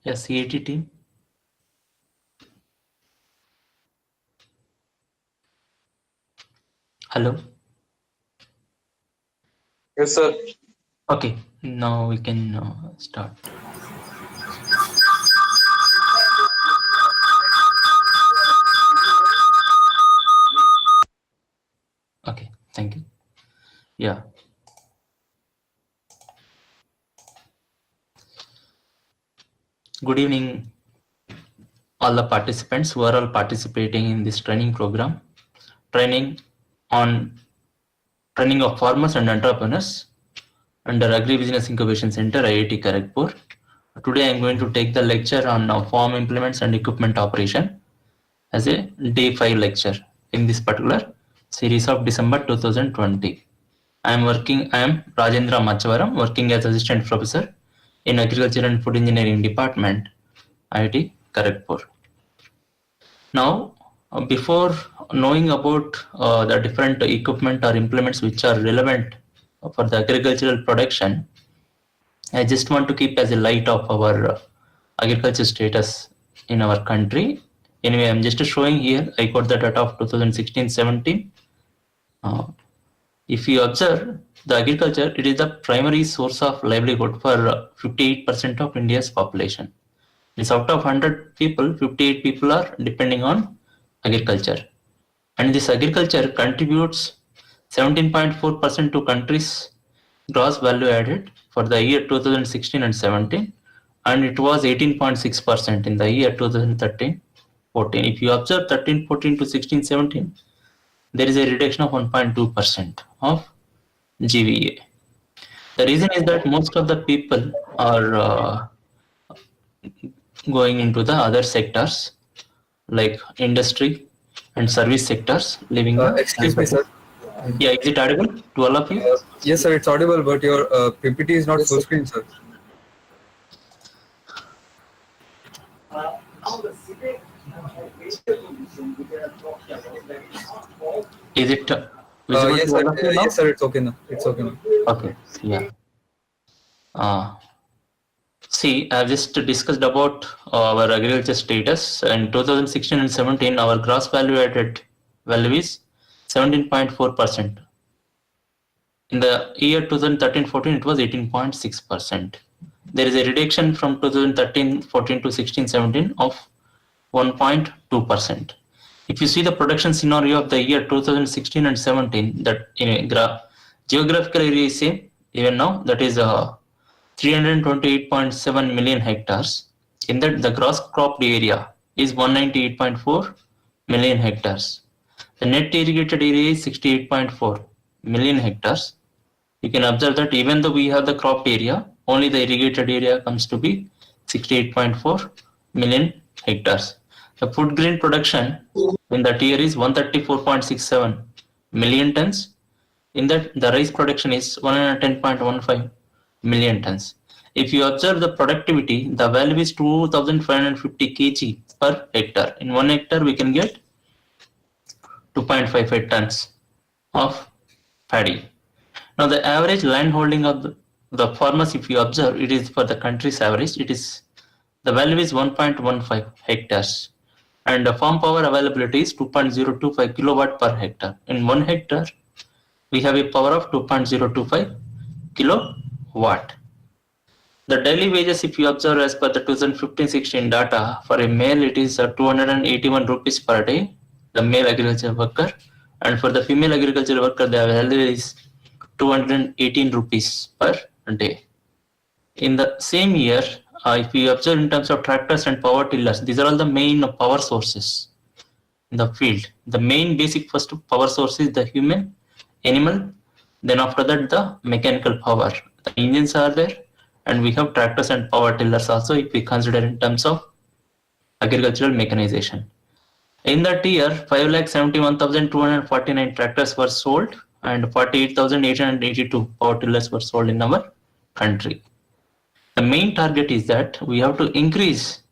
Yes, CAT team. Hello. Yes, sir. Okay, now we can start. Okay, thank you. Yeah. Good evening, all the participants who are all participating in this training program, training of farmers and entrepreneurs under Agribusiness Incubation Center, IIT Kharagpur. Today I am going to take the lecture on farm implements and equipment operation as a day 5 lecture in this particular series of December 2020. I am Rajendra Machavaram, working as Assistant Professor in Agriculture and Food Engineering Department, IIT Kharagpur. Now, before knowing about the different equipment or implements which are relevant for the agricultural production, I just want to keep as a light of our agriculture status in our country. Anyway, I'm just showing here, I got the data of 2016-17. If you observe, the agriculture, it is the primary source of livelihood for 58% of India's population. It's out of 100 people, 58 people are depending on agriculture. And this agriculture contributes 17.4% to country's gross value added for the year 2016 and 17, and it was 18.6% in the year 2013-14. If you observe 13-14 to 16-17, there is a reduction of 1.2% of GVA. The reason is that most of the people are going into the other sectors like industry and service sectors, leaving the excuse me, sir. Yeah, is it audible to all of you? Yes, sir, it's audible, but your PPT is not full screen, sir. Is it visible yes, to sir. all of you now? Yes, sir, it's okay now. It's okay now. Okay, yeah. See, I've just discussed about our agriculture status. In 2016 and 17, our gross value added value is 17.4%. In the year 2013-14, it was 18.6%. There is a reduction from 2013-14 to 16-17 of 1.2%. If you see the production scenario of the year 2016 and 17, that in a geographical area is same even now, that is 328.7 million hectares. In that, the gross cropped area is 198.4 million hectares. The net irrigated area is 68.4 million hectares. You can observe that even though we have the cropped area, only the irrigated area comes to be 68.4 million hectares. The food grain production in that year is 134.67 million tons. In that, the rice production is 110.15 million tons. If you observe the productivity, the value is 2,550 kg per hectare. In 1 hectare, we can get 2.55 tons of paddy. Now, the average land holding of the farmers, if you observe, it is for the country's average, it is the value is 1.15 hectares. And the farm power availability is 2.025 kilowatt per hectare. In 1 hectare, we have a power of 2.025 kilowatt. The daily wages, if you observe as per the 2015-16 data, for a male it is 281 rupees per day, the male agriculture worker, and for the female agriculture worker, the value is 218 rupees per day. In the same year, if you observe in terms of tractors and power tillers, these are all the main power sources in the field. The main basic first power source is the human, animal, then after that the mechanical power. The engines are there, and we have tractors and power tillers also if we consider in terms of agricultural mechanization. In that year, 5,71,249 tractors were sold and 48,882 power tillers were sold in our country. The main target is that we have to increase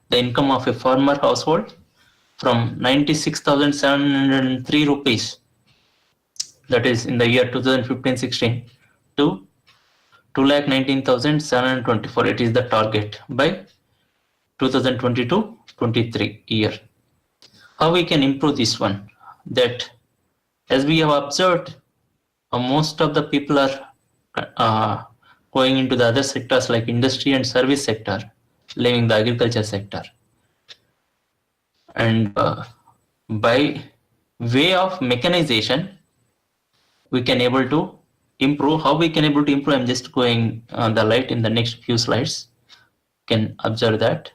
the income of a farmer household from 96,703 rupees, that is in the year 2015-16, to 2,19,724. It is the target by 2022-23 year. How we can improve this one? That as we have observed, most of the people are going into the other sectors like industry and service sector, leaving the agriculture sector. And by way of mechanization, we can able to improve. How we can able to improve? I'm just going the light in the next few slides. You can observe that.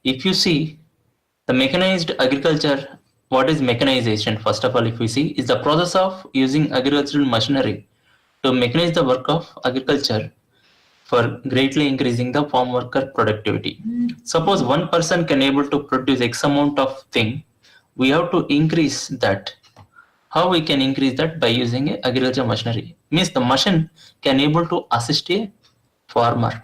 If you see the mechanized agriculture, what is mechanization? First of all, if we see, is the process of using agricultural machinery to mechanize the work of agriculture for greatly increasing the farm worker productivity. Suppose one person can able to produce X amount of thing, we have to increase that. How we can increase that? By using a agriculture machinery. Means the machine can able to assist a farmer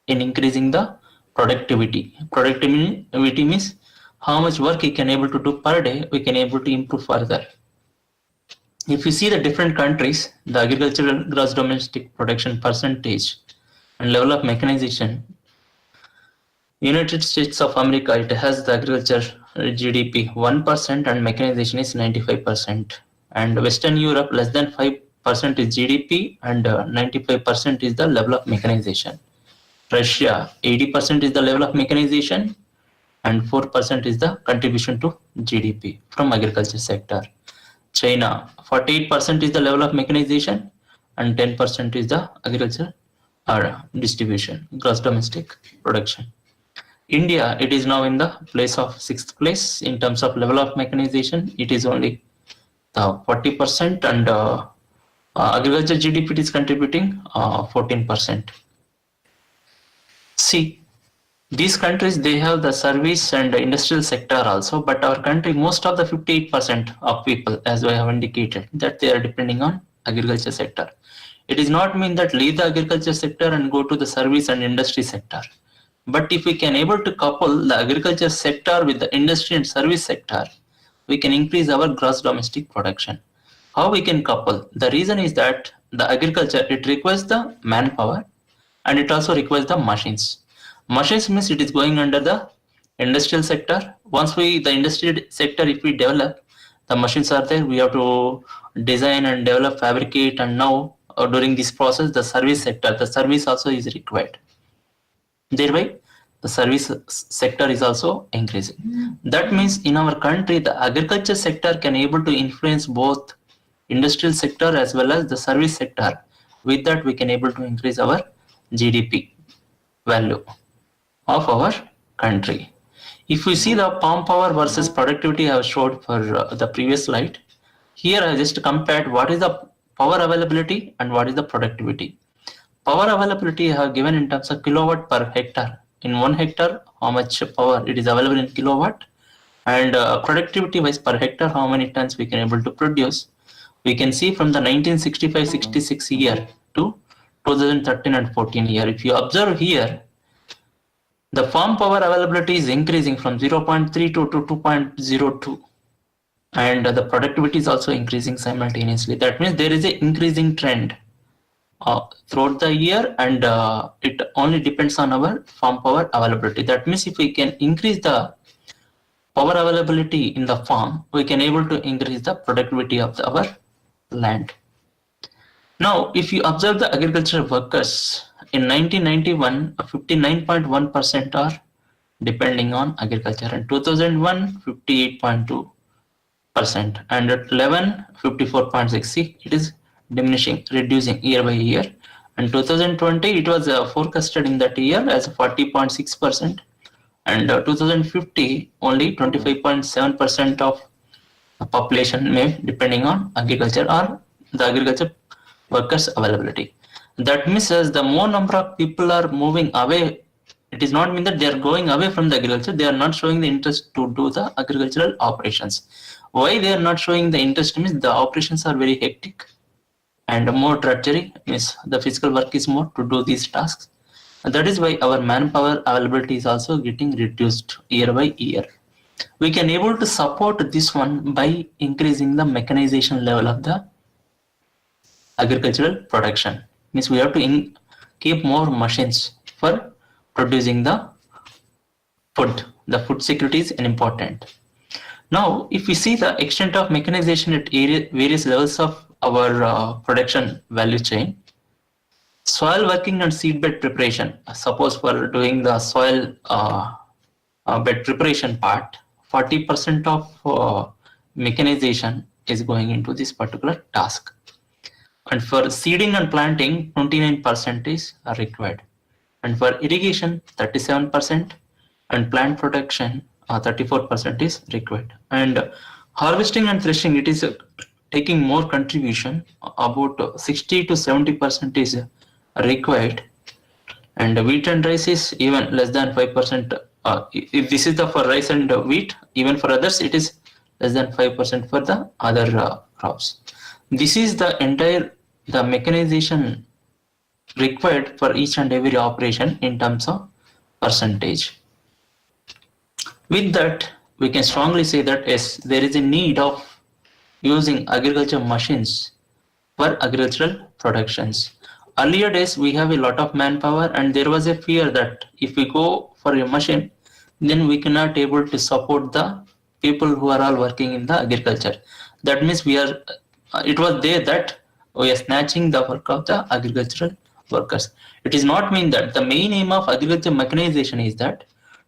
in increasing the productivity. Productivity means how much work he can able to do per day, we can able to improve further. If you see the different countries, the agricultural gross domestic production percentage and level of mechanization, United States of America, it has the agriculture GDP 1% and mechanization is 95%. And Western Europe less than 5% is GDP and 95% is the level of mechanization. Russia 80% is the level of mechanization and 4% is the contribution to GDP from agriculture sector. China 48% is the level of mechanization and 10% is the agriculture or distribution, gross domestic production. India, it is now in the place of 6th place in terms of level of mechanization. It is only the 40% and agriculture GDP is contributing 14%. See, these countries, they have the service and the industrial sector also, but our country, most of the 58% of people, as I have indicated, that they are depending on agriculture sector. It does not mean that leave the agriculture sector and go to the service and industry sector. But if we can able to couple the agriculture sector with the industry and service sector, we can increase our gross domestic production. How we can couple? The reason is that the agriculture, it requires the manpower and it also requires the machines. Machines means it is going under the industrial sector. Once the industrial sector, if we develop, the machines are there, we have to design and develop, fabricate, and now during this process, the service sector, the service also is required. Thereby, the service sector is also increasing. That means in our country, the agriculture sector can able to influence both industrial sector as well as the service sector. With that, we can able to increase our GDP value of our country. If we see the palm power versus productivity I have showed for the previous slide, here I just compared what is the power availability and what is the productivity. Power availability I have given in terms of kilowatt per hectare. In 1 hectare, how much power it is available in kilowatt, and productivity wise per hectare, how many tons we can able to produce. We can see from the 1965-66 year to 2013 and 14 year. If you observe here, the farm power availability is increasing from 0.32 to 2.02, and the productivity is also increasing simultaneously. That means there is an increasing trend throughout the year, and it only depends on our farm power availability. That means if we can increase the power availability in the farm, we can able to increase the productivity of our land. Now, if you observe the agricultural workers, in 1991, 59.1% are depending on agriculture, and 2001, 58.2%, and at 11, 54.6. See, it is diminishing, reducing year by year. And 2020, it was forecasted in that year as 40.6%, and 2050, only 25.7% of the population may depending on agriculture or the agriculture workers availability. That means as the more number of people are moving away, it is not mean that they are going away from the agriculture, they are not showing the interest to do the agricultural operations. Why they are not showing the interest means the operations are very hectic and more drudgery, means the physical work is more to do these tasks. And that is why our manpower availability is also getting reduced year by year. We can able to support this one by increasing the mechanization level of the agricultural production. Means we have to keep more machines for producing the food. The food security is important. Now, if we see the extent of mechanization at various levels of our production value chain, soil working and seedbed preparation. Suppose for doing the soil bed preparation part, 40% of mechanization is going into this particular task. And for seeding and planting, 29% is required. And for irrigation, 37%, and plant protection, 34% is required. And harvesting and threshing, it is taking more contribution, about 60 to 70% is required. And wheat and rice is even less than 5%. If this is the for rice and wheat, even for others, it is less than 5% for the other crops. This is the entire the mechanization required for each and every operation in terms of percentage. With that, we can strongly say that yes, there is a need of using agriculture machines for agricultural productions. Earlier days, we have a lot of manpower, and there was a fear that if we go for a machine, then we cannot able to support the people who are all working in the agriculture. That means it was there that we are snatching the work of the agricultural workers. It is not mean that the main aim of agriculture mechanization is that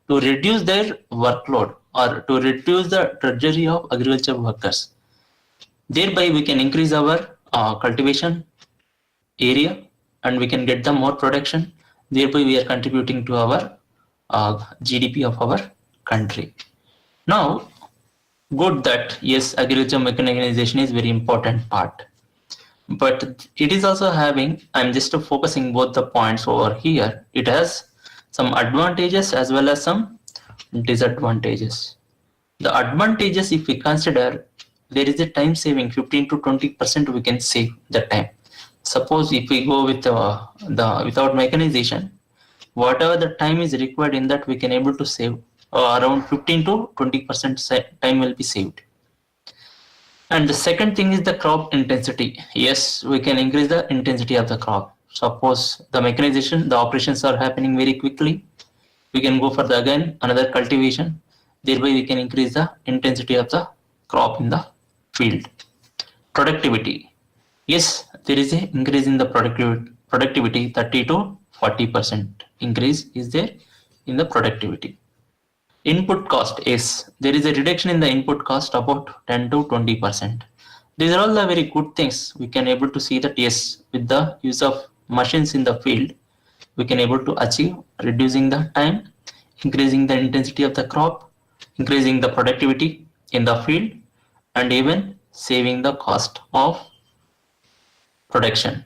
to reduce their workload or to reduce the drudgery of agriculture workers. Thereby, we can increase our cultivation area and we can get the more production. Thereby, we are contributing to our GDP of our country. Now, good that yes, agriculture mechanization is very important part, but it is also having, I'm just focusing both the points over here, it has some advantages as well as some disadvantages. The advantages, if we consider, there is a time saving, 15 to 20% we can save the time. Suppose if we go with without mechanization, whatever the time is required in that, we can able to save around 15 to 20% time will be saved. And the second thing is the crop intensity. Yes, we can increase the intensity of the crop. Suppose the mechanization, the operations are happening very quickly, we can go for the again another cultivation. Thereby we can increase the intensity of the crop in the field. Productivity. Yes, there is a increase in the productivity, 30 to 40% increase is there in the productivity. Input cost, yes, there is a reduction in the input cost about 10 to 20%. These are all the very good things. We can able to see that yes, with the use of machines in the field, we can able to achieve reducing the time, increasing the intensity of the crop, increasing the productivity in the field, and even saving the cost of production.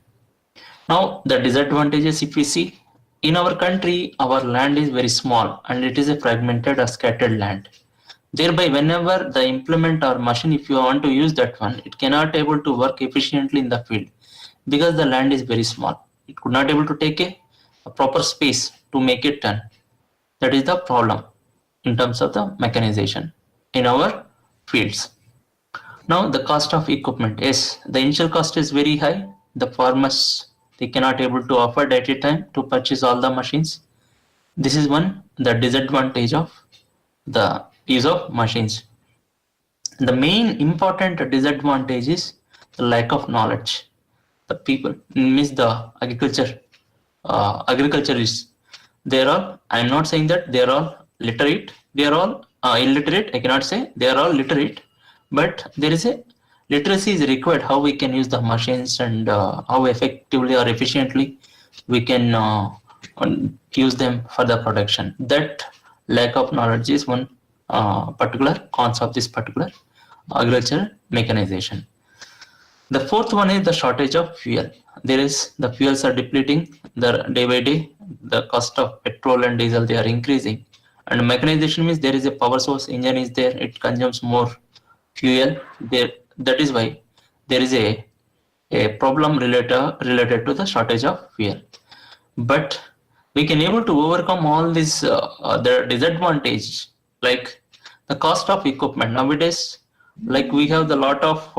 Now, the disadvantages, if we see, in our country, our land is very small and it is a fragmented or scattered land. Thereby, whenever the implement or machine, if you want to use that one, it cannot able to work efficiently in the field because the land is very small. It could not able to take a proper space to make it turn. That is the problem in terms of the mechanization in our fields. Now, the cost of equipment. Yes, the initial cost is very high. The farmers, they cannot able to afford at a time to purchase all the machines. This is one, the disadvantage of the use of machines. The main important disadvantage is the lack of knowledge. The people miss the agriculturists. They're all, I'm not saying that they're all literate, they're all illiterate, I cannot say they are all literate, but there is a literacy is required how we can use the machines and how effectively or efficiently we can use them for the production. That lack of knowledge is one particular cons of this particular agricultural mechanization. The fourth one is the shortage of fuel. There is the fuels are depleting the day by day. The cost of petrol and diesel, they are increasing. And mechanization means there is a power source, engine is there, it consumes more fuel there. That is why there is a problem related to the shortage of fuel. But we can able to overcome all this the disadvantage, like the cost of equipment nowadays. Like we have the lot of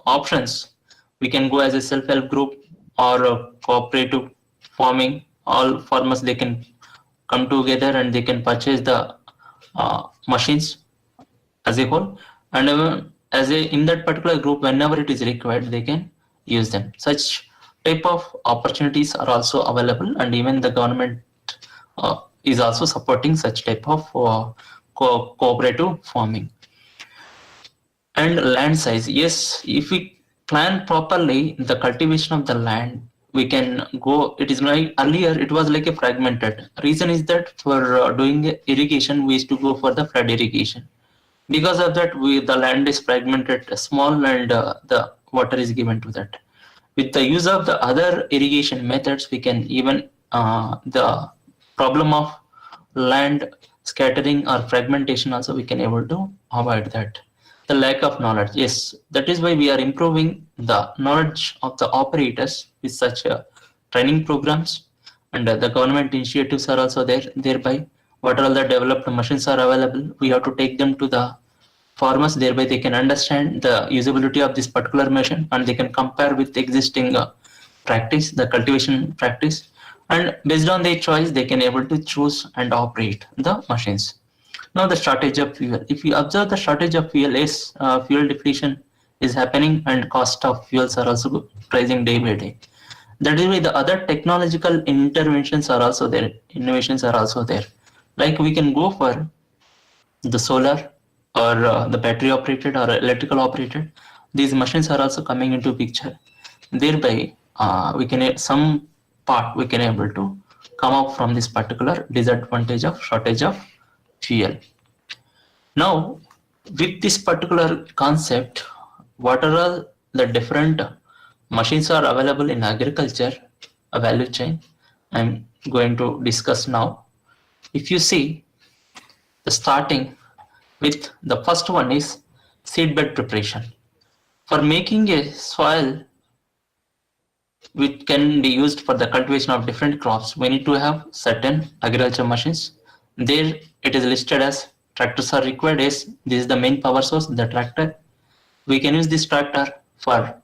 options. We can go as a self-help group or a cooperative farming. All farmers, they can come together and they can purchase the machines as a whole, and as a in that particular group, whenever it is required, they can use them. Such type of opportunities are also available, and even the government is also supporting such type of cooperative farming. And land size, yes, if we plan properly the cultivation of the land, we can go. It is like earlier it was like a fragmented. Reason is that for doing irrigation, we used to go for the flood irrigation. Because of that, the land is fragmented small, and the water is given to that. With the use of the other irrigation methods, we can even the problem of land scattering or fragmentation also we can able to avoid that. The lack of knowledge, yes, that is why we are improving the knowledge of the operators with such training programs, and the government initiatives are also there. Thereby, what all the developed machines are available, we have to take them to the farmers. Thereby, they can understand the usability of this particular machine, and they can compare with existing practice, the cultivation practice, and based on their choice, they can able to choose and operate the machines. Now, the shortage of fuel. If you observe the shortage of fuel, is fuel depletion is happening, and cost of fuels are also rising day by day. That is why the other technological interventions are also there, innovations are also there. Like we can go for the solar or the battery operated or electrical operated. These machines are also coming into picture. Thereby, we can some part we can able to come up from this particular disadvantage of shortage of fuel. Now, with this particular concept, what are all the different machines are available in agriculture, a value chain, I'm going to discuss now. If you see, the starting with the first one is seedbed preparation. For making a soil which can be used for the cultivation of different crops, we need to have certain agriculture machines. There it is listed as tractors are required. Is this is the main power source, the tractor. We can use this tractor for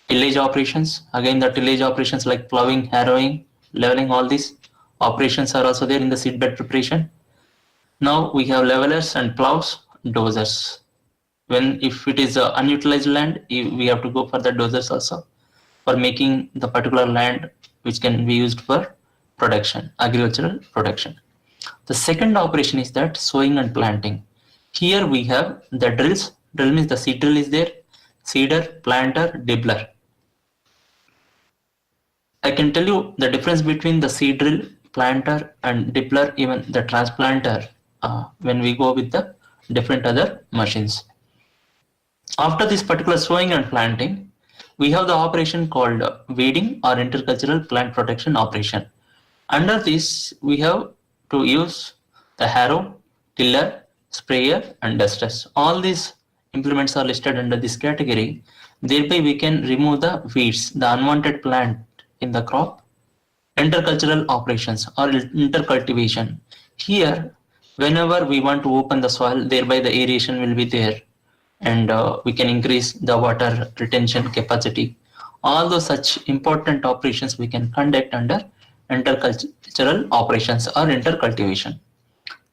tillage operations. Again, the tillage operations like plowing, harrowing, leveling, all these operations are also there in the seedbed preparation. Now we have levelers and plows, dozers. When if it is unutilized land, we have to go for the dozers also for making the particular land which can be used for production, agricultural production. The second operation is that sowing and planting. Here we have the drills. Drill means the seed drill is there, seeder, planter, dibbler. I can tell you the difference between the seed drill, planter, and dibbler, even the transplanter, when we go with the different other machines. After this particular sowing and planting, we have the operation called weeding or intercultural plant protection operation. Under this, we have to use the harrow, tiller, sprayer, and dusters. All these implements are listed under this category. Thereby, we can remove the weeds, the unwanted plant in the crop. Intercultural operations or intercultivation. Here, whenever we want to open the soil, thereby the aeration will be there, and we can increase the water retention capacity. All those such important operations we can conduct under intercultural operations or intercultivation.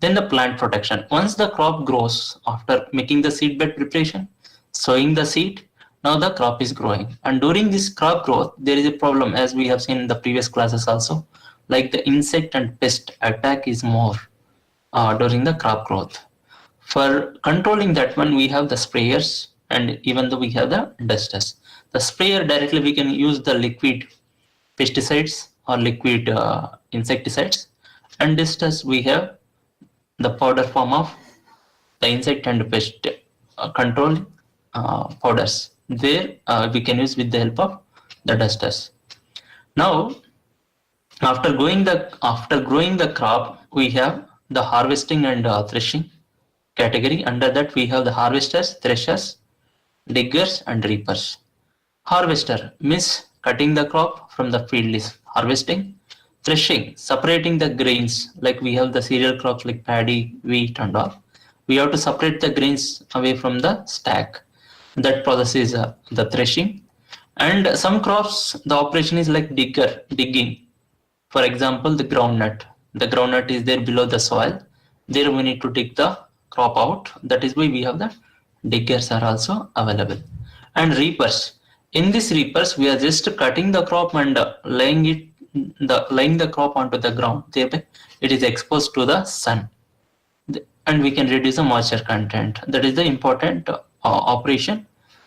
Then the plant protection. Once the crop grows, after making the seedbed preparation, sowing the seed, now the crop is growing. And during this crop growth, there is a problem, as we have seen in the previous classes also, like the insect and pest attack is more during the crop growth. For controlling that one, we have the sprayers, and even though we have the dusters. The sprayer, directly we can use the liquid pesticides or liquid insecticides, and dusters we have the powder form of the insect and pest control powders. There we can use with the help of the dusters. Now, after growing the crop, we have the harvesting and threshing category. Under that, we have the harvesters, threshers, diggers, and reapers. Harvester means cutting the crop from the field is harvesting. Threshing, separating the grains, like we have the cereal crops like paddy, wheat, and all. We have to separate the grains away from the stack. That process is the threshing. And some crops, the operation is like digging. For example, the groundnut. The groundnut is there below the soil. There we need to dig the crop out. That is why we have the diggers are also available. And reapers. In this reapers, we are just cutting the crop and laying the crop onto the ground. Thereby, it is exposed to the sun, and we can reduce the moisture content. That is the important operation.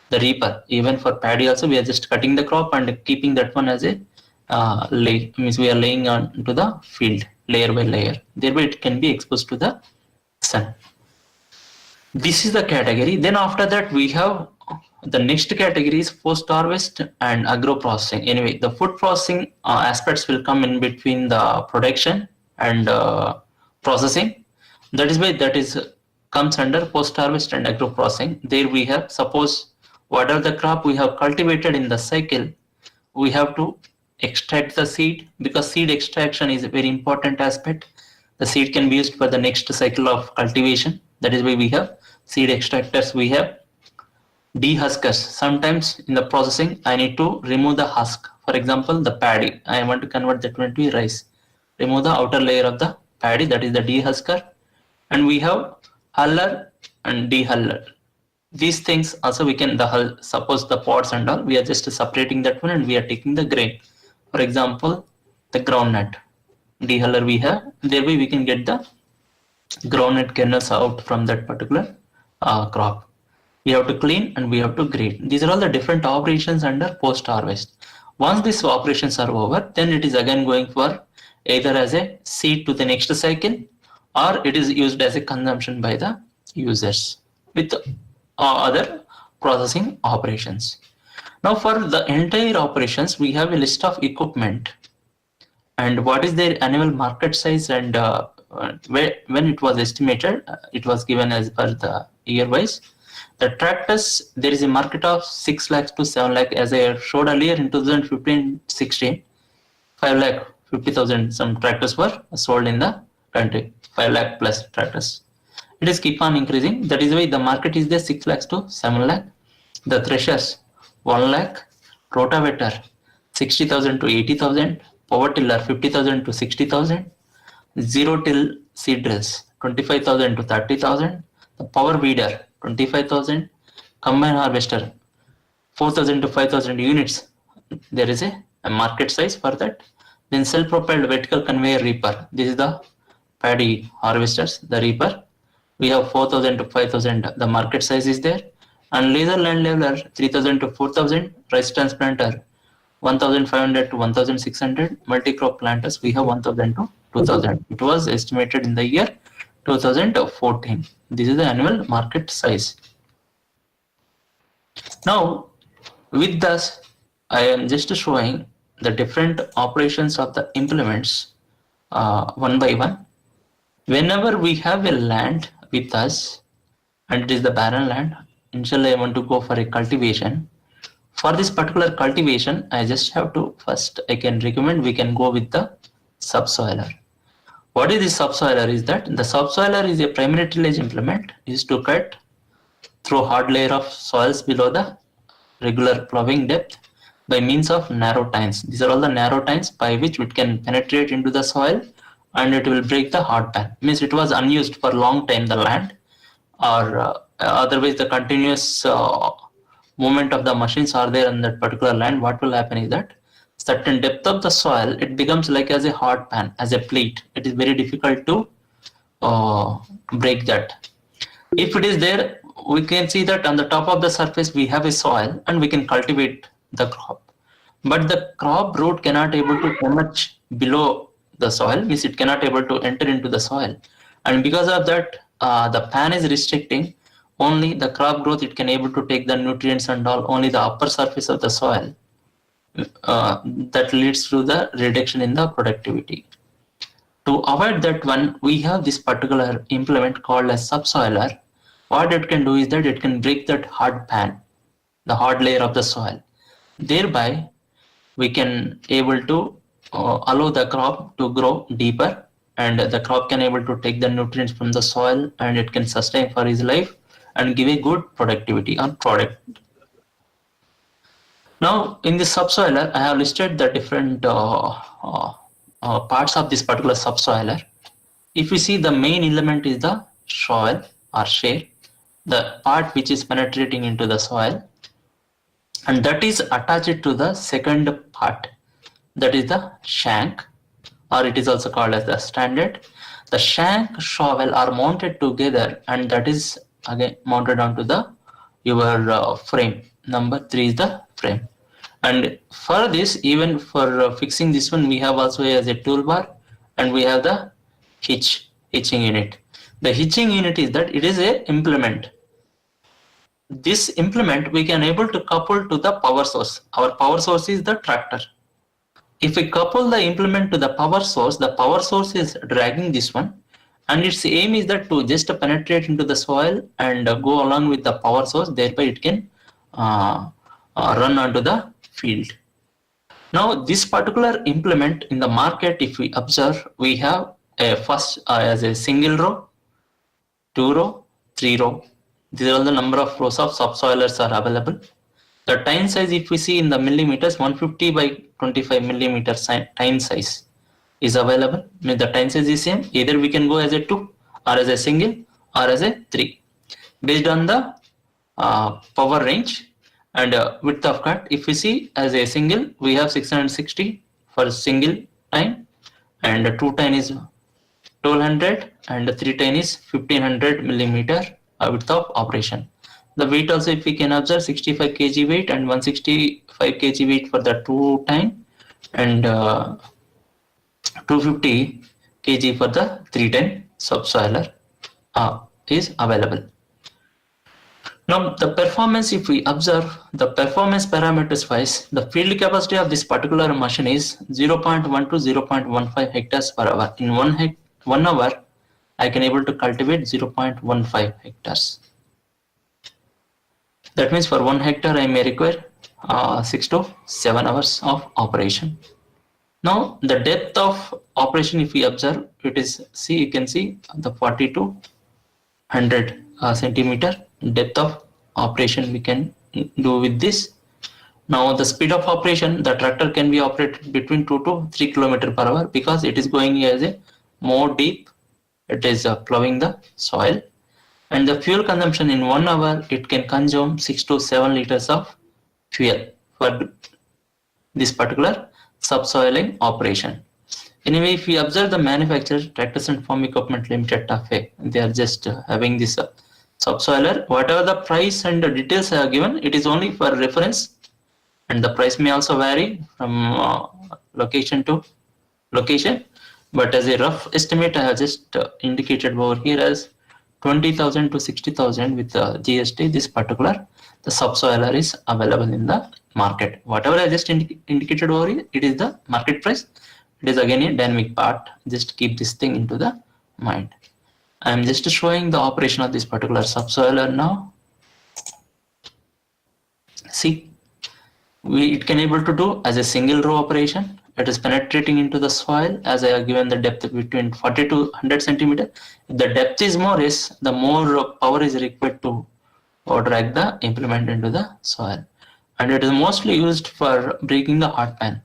The reaper, even for paddy also, we are just cutting the crop and keeping that one as a lay. Means we are laying on to the field layer by layer. Thereby, it can be exposed to the sun. This is the category. Then after that, we have the next category is post harvest and agro processing. Anyway, the food processing aspects will come in between the production and processing. That is why that is comes under post harvest and agro processing. There we have, suppose whatever the crop we have cultivated in the cycle, we have to extract the seed, because seed extraction is a very important aspect. The seed can be used for the next cycle of cultivation. That is why we have seed extractors. We have dehuskers. Sometimes in the processing, I need to remove the husk. For example, the paddy, I want to convert that one to rice. Remove the outer layer of the paddy, that is the dehusker. And we have huller and dehuller. These things also we can, the hull, suppose the pods and all, we are just separating that one and we are taking the grain. For example, the groundnut dehuller we have, thereby we can get the groundnut kernels out from that particular crop. We have to clean and we have to grade. These are all the different operations under post harvest. Once these operations are over, then it is again going for either as a seed to the next cycle, or it is used as a consumption by the users with other processing operations. Now for the entire operations, we have a list of equipment and what is their annual market size, and when it was estimated, it was given as per the year wise. The tractors, there is a market of 6 lakhs to 7 lakh, as I showed earlier in 2015-16, 5 lakh 50,000 some tractors were sold in the country, 5 lakh plus tractors. It is keep on increasing. That is why the market is there 6 lakhs to 7 lakh. The threshers 1 lakh, rotavator 60,000 to 80,000, power tiller 50,000 to 60,000, zero till seed drills 25,000 to 30,000, the power weeder 25,000, combine harvester 4,000 to 5,000 units. There is a market size for that. Then self-propelled vertical conveyor reaper. This is the paddy harvesters, the reaper. We have 4,000 to 5,000. The market size is there. And laser land leveler 3,000 to 4,000. Rice transplanter 1,500 to 1,600. Multi-crop planters we have 1,000 to 2,000. It was estimated in the year 2014. This is the annual market size. Now, with this, I am just showing the different operations of the implements one by one. Whenever we have a land with us and it is the barren land, initially I want to go for a cultivation. For this particular cultivation, I just have to first, I can recommend we can go with the subsoiler. What is the subsoiler? Is that the subsoiler is a primary tillage implement used to cut through hard layer of soils below the regular plowing depth by means of narrow tines. These are all the narrow tines by which it can penetrate into the soil and it will break the hard pan. Means it was unused for long time the land, or otherwise the continuous movement of the machines are there on that particular land. What will happen is that certain depth of the soil, it becomes like as a hard pan, as a plate. It is very difficult to break that. If it is there, we can see that on the top of the surface we have a soil and we can cultivate the crop. But the crop root cannot able to come much below the soil, means it cannot able to enter into the soil. And because of that, the pan is restricting only the crop growth. It can able to take the nutrients and all, only the upper surface of the soil. That leads to the reduction in the productivity. To avoid that one, we have this particular implement called as subsoiler. What it can do is that it can break that hard pan, the hard layer of the soil. Thereby, we can able to allow the crop to grow deeper, and the crop can able to take the nutrients from the soil and it can sustain for his life and give a good productivity or product. Now, in this subsoiler, I have listed the different parts of this particular subsoiler. if you see, the main element is the soil or shale, the part which is penetrating into the soil, and that is attached to the second part, that is the shank, or it is also called as the standard. The shank shovel are mounted together, and that is again mounted onto the your frame. Number 3 is the frame. And for this, even for fixing this one, we have also as a toolbar, and we have the hitching unit. The hitching unit is that it is a implement. This implement we can able to couple to the power source. Our power source is the tractor. If we couple the implement to the power source is dragging this one, and its aim is that to just penetrate into the soil and go along with the power source, thereby it can run onto the field. Now this particular implement in the market, if we observe, we have a first as a single row, 2 row, 3 row. These are all the number of rows of subsoilers are available. The tine size, if we see in the millimeters, 150 by 25 millimeter tine size is available. Means the tine size is same. Either we can go as a 2 or as a single or as a 3 based on the power range and width of cut. If we see as a single, we have 660 for single tine, and 2 tine is 1200, and 3 tine is 1500 millimeter width of operation. The weight also, if we can observe, 65 kg weight and 165 kg weight for the 2 tine, and 250 kg for the 3 tine subsoiler is available. Now the performance, if we observe the performance parameters wise, the field capacity of this particular machine is 0.1 to 0.15 hectares per hour. In 1 hour, I can able to cultivate 0.15 hectares. That means for 1 hectare I may require 6 to 7 hours of operation. Now the depth of operation, if we observe, it is, see, you can see the 40 to 100 centimeter depth of operation we can do with this. Now the speed of operation, the tractor can be operated between 2 to 3 kilometer per hour, because it is going as a more deep, it is plowing the soil. And the fuel consumption in 1 hour, it can consume 6 to 7 liters of fuel for this particular subsoiling operation. Anyway, if we observe the manufacturer, Tractors and Farm Equipment Limited TFE, they are just having this subsoiler. Whatever the price and the details are given, it is only for reference, and the price may also vary from location to location. But as a rough estimate, I have just indicated over here as 20,000 to 60,000 with GST. This particular the subsoiler is available in the market. Whatever I just indicated over here, it is the market price. It is again a dynamic part. Just keep this thing into the mind. I am just showing the operation of this particular subsoiler now. See, it can able to do as a single row operation. It is penetrating into the soil, as I have given the depth between 40 to 100 centimeter. If the depth is more, the more power is required to drag the implement into the soil. And it is mostly used for breaking the hot pan.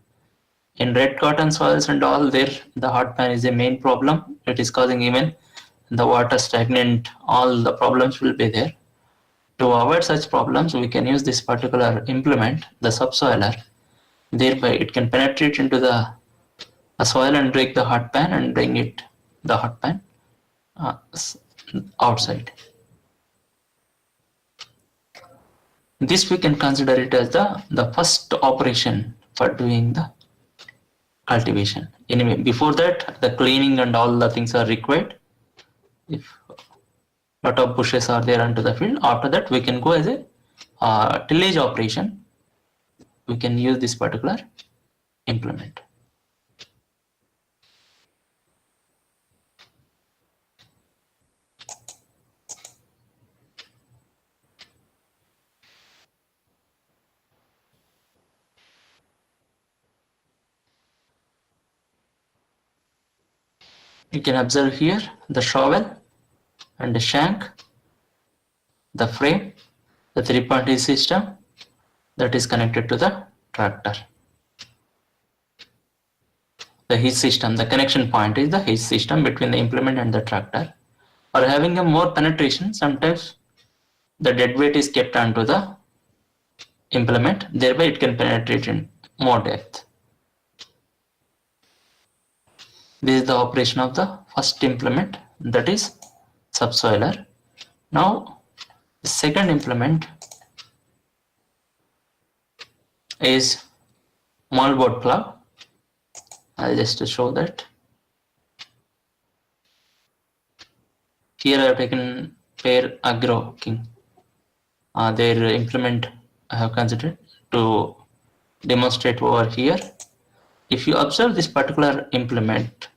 In red cotton soils and all, there the hot pan is a main problem. It is causing even the water stagnant, all the problems will be there. To avoid such problems, we can use this particular implement, the subsoiler. Thereby it can penetrate into the soil and break the hot pan and bring it, the hot pan, outside. This we can consider it as the first operation for doing the cultivation. Anyway, before that, the cleaning and all the things are required. If lot of bushes are there onto the field, after that we can go as a tillage operation. We can use this particular implement. You can observe here the shovel and the shank, the frame, the 3-point system that is connected to the tractor. the hitch system, the connection point is the hitch system between the implement and the tractor. Or having a more penetration, sometimes the dead weight is kept onto the implement, thereby it can penetrate in more depth. This is the operation of the first implement, that is subsoiler. Now the second implement is moldboard plow. I'll just show that. Here I have taken pair Agro King. Their implement I have considered to demonstrate over here. If you observe this particular implement,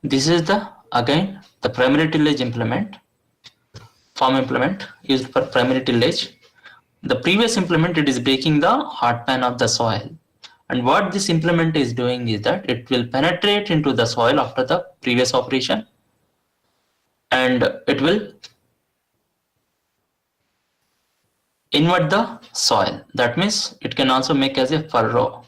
this is the again the primary tillage implement, farm implement used for primary tillage. The previous implement, it is breaking the hard pan of the soil, and what this implement is doing is that it will penetrate into the soil after the previous operation, and it will invert the soil. That means it can also make as a furrow.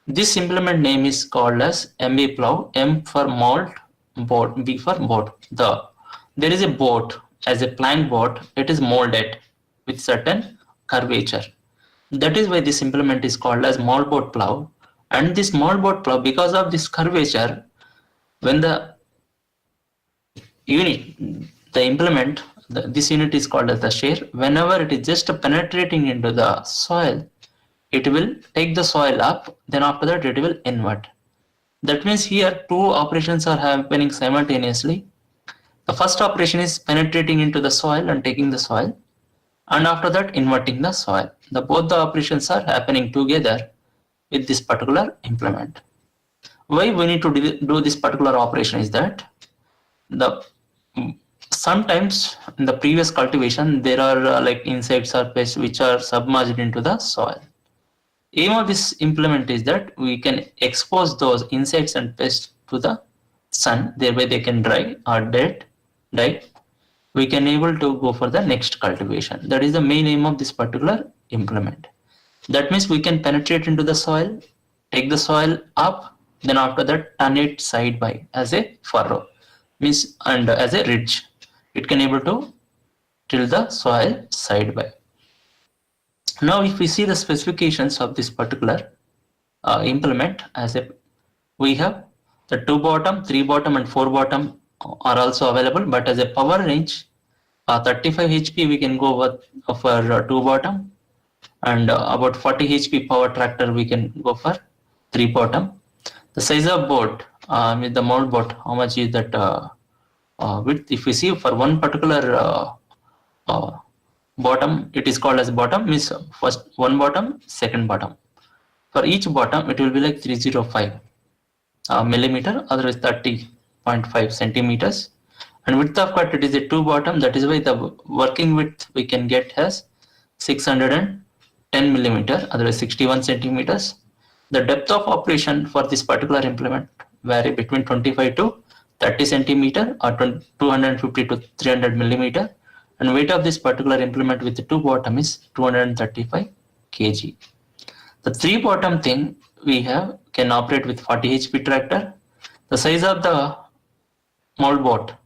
This implement name is called as MB plow. M for mold, board, B for board. There is a board as a plank board. It is molded with certain curvature. That is why this implement is called as moldboard plow. And this moldboard plow, because of this curvature, when the unit, the implement, this unit is called as the shear. Whenever it is just penetrating into the soil, it will take the soil up, then after that it will invert. That means here two operations are happening simultaneously. The first operation is penetrating into the soil and taking the soil, and after that inverting the soil. Both the operations are happening together with this particular implement. Why we need to do this particular operation is that sometimes in the previous cultivation there are like insects or pests which are submerged into the soil. Aim of this implement is that we can expose those insects and pests to the sun, thereby they can dry or die. We can able to go for the next cultivation. That is the main aim of this particular implement. That means we can penetrate into the soil, take the soil up, then after that turn it side by as a furrow, means and as a ridge. It can able to till the soil side by. Now if we see the specifications of this particular implement, we have the 2 bottom, 3 bottom and 4 bottom are also available, but as a power range 35 HP we can go with for 2 bottom, and about 40 HP power tractor we can go for 3 bottom. The size of board with the mold board, how much is that width? If we see for one particular bottom, it is called as bottom, means first one bottom, second bottom. For each bottom it will be like 305 millimeter, otherwise 30.5 centimeters. And width of cut, it is a 2 bottom. That is why the working width we can get as 610 millimeter, otherwise 61 centimeters. The depth of operation for this particular implement vary between 25 to 30 centimeter or 250 to 300 millimeter. And weight of this particular implement with the 2 bottom is 235 kg. The 3 bottom thing we have can operate with 40 HP tractor. The size of the mold board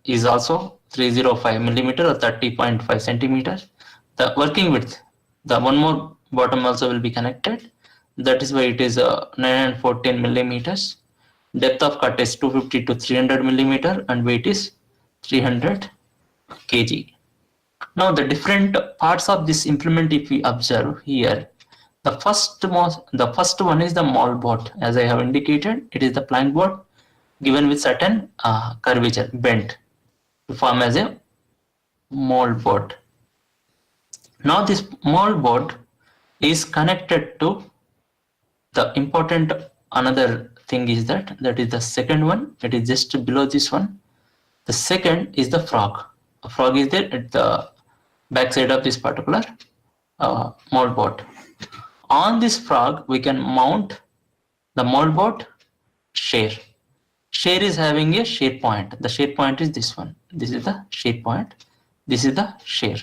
is also 305 millimeter or 30.5 centimeters. The working width, the one more bottom also will be connected. That is why it is 914 millimeters. Depth of cut is 250 to 300 millimeter and weight is 300 kg. Now the different parts of this implement, if we observe here, the first one is the mold board. As I have indicated, it is the plank board given with certain curvature, bent, to form as a mold board. Now this mold board is connected to the important another thing is that is the second one. It is just below this one. The second is the frog. A frog is there at the back side of this particular mold board. On this frog we can mount the mold board shear. Shear is having a shear point. The shear point is this one. This is the shear point. This is the shear.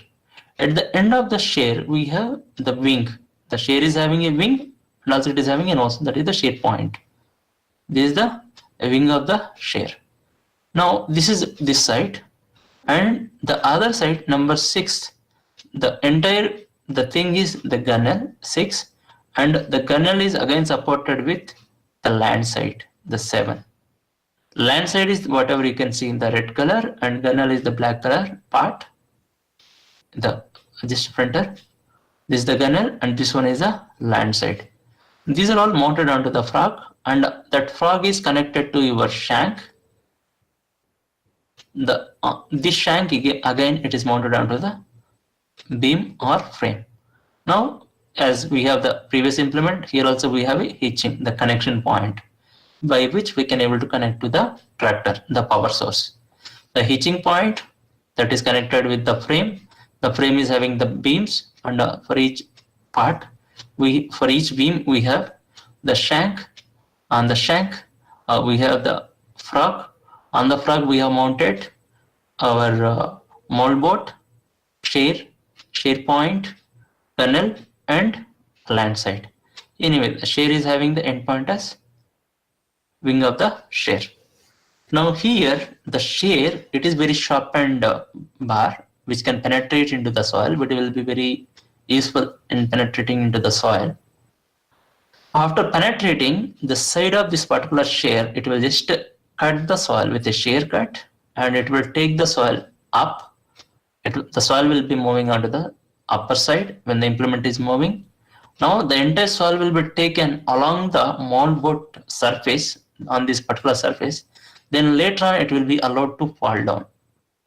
At the end of the shear we have the wing. The shear is having a wing and also it is having a nose. That is the shear point. This is the wing of the shear. Now this is this side, and the other side, number 6, the thing is the gunnel 6, and the gunnel is again supported with the land side, the 7. Land side is whatever you can see in the red color, and gunnel is the black color part, the just fronter. This is the gunnel, and this one is the land side. These are all mounted onto the frog, and that frog is connected to your shank. This shank again it is mounted onto the beam or frame. Now, as we have the previous implement, here also we have a hitching, the connection point, by which we can able to connect to the tractor, the power source. The hitching point that is connected with the frame is having the beams, and for each part, for each beam we have the shank. On the shank we have the frog. On the frog we have mounted our mold boat, shear point, tunnel, and land side. Anyway, the shear is having the end point as wing of the shear. Now here the shear, it is very sharpened bar which can penetrate into the soil, but it will be very useful in penetrating into the soil. After penetrating the side of this particular shear, it will just cut the soil with a shear cut, and it will take the soil up. The soil will be moving onto the upper side when the implement is moving. Now the entire soil will be taken along the mold boat surface, on this particular surface. Then later on it will be allowed to fall down.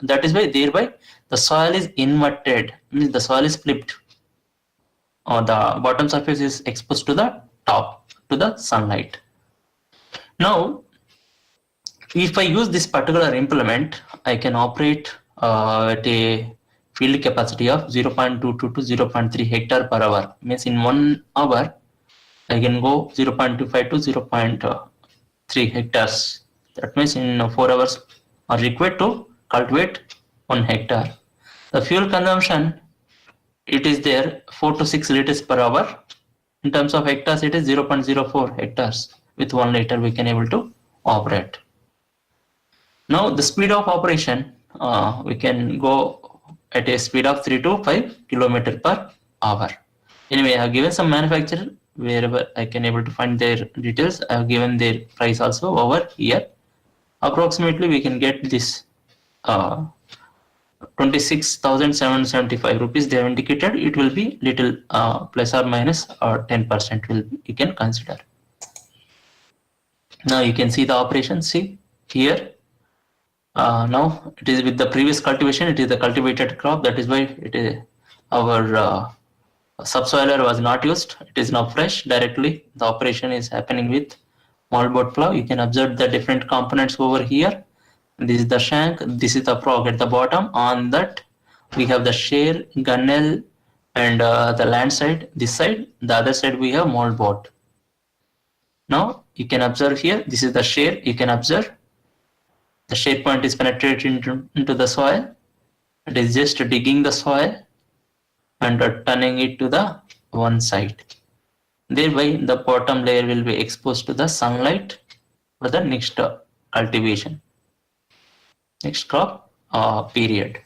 That is why thereby the soil is inverted, means the soil is flipped, or the bottom surface is exposed to the top, to the sunlight. Now if I use this particular implement, I can operate at a field capacity of 0.22 to 0.3 hectare per hour. Means in 1 hour I can go 0.25 to 0.3 hectares. That means in 4 hours are required to cultivate 1 hectare. The fuel consumption, it is there 4 to 6 liters per hour. In terms of hectares, it is 0.04 hectares. With 1 liter we can able to operate. Now the speed of operation, we can go at a speed of 3 to 5 kilometer per hour. Anyway, I have given some manufacturer wherever I can able to find their details. I have given their price also over here. Approximately we can get this 26,775 rupees they have indicated. It will be little plus or minus or 10% will be, you can consider. Now you can see the operation. See here. Now it is with the previous cultivation, it is the cultivated crop. That is why it is our subsoiler was not used. It is now fresh directly. The operation is happening with mold board plow. You can observe the different components over here. This is the shank, this is the frog at the bottom. On that we have the shear, gunnel, and the land side, this side. The other side we have mold board. Now you can observe here, this is the shear. You can observe the shear point is penetrated into the soil. It is just digging the soil and turning it to the one side. Thereby the bottom layer will be exposed to the sunlight for the next cultivation, next crop period.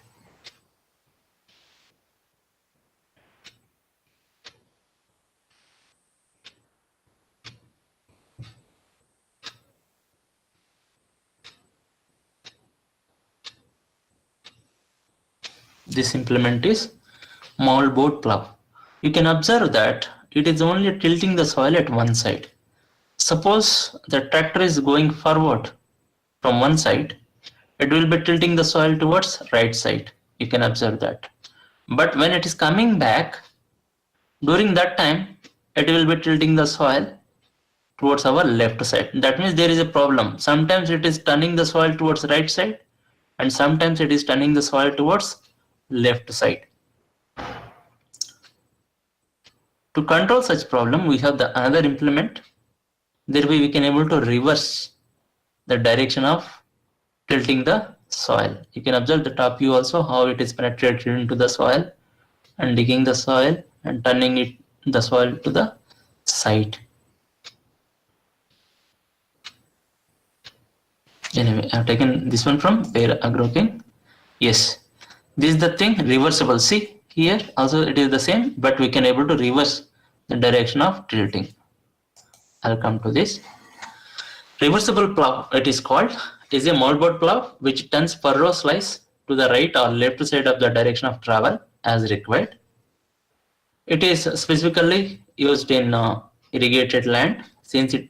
This implement is mold board plow. You can observe that it is only tilting the soil at one side. Suppose the tractor is going forward from one side, it will be tilting the soil towards right side. You can observe that. But when it is coming back, during that time, it will be tilting the soil towards our left side. That means there is a problem. Sometimes it is turning the soil towards right side, and sometimes it is turning the soil towards left side. To control such problem, we have the another implement. Thereby we can able to reverse the direction of tilting the soil. You can observe the top view also, how it is penetrated into the soil and digging the soil and turning the soil to the side. Anyway, I have taken this one from Pair Agro King. Yes, this is the thing reversible. See here also it is the same, but we can able to reverse the direction of tilting. I'll come to this. Reversible plow, it is called, is a moldboard plow which turns furrow slice to the right or left side of the direction of travel as required. It is specifically used in irrigated land since it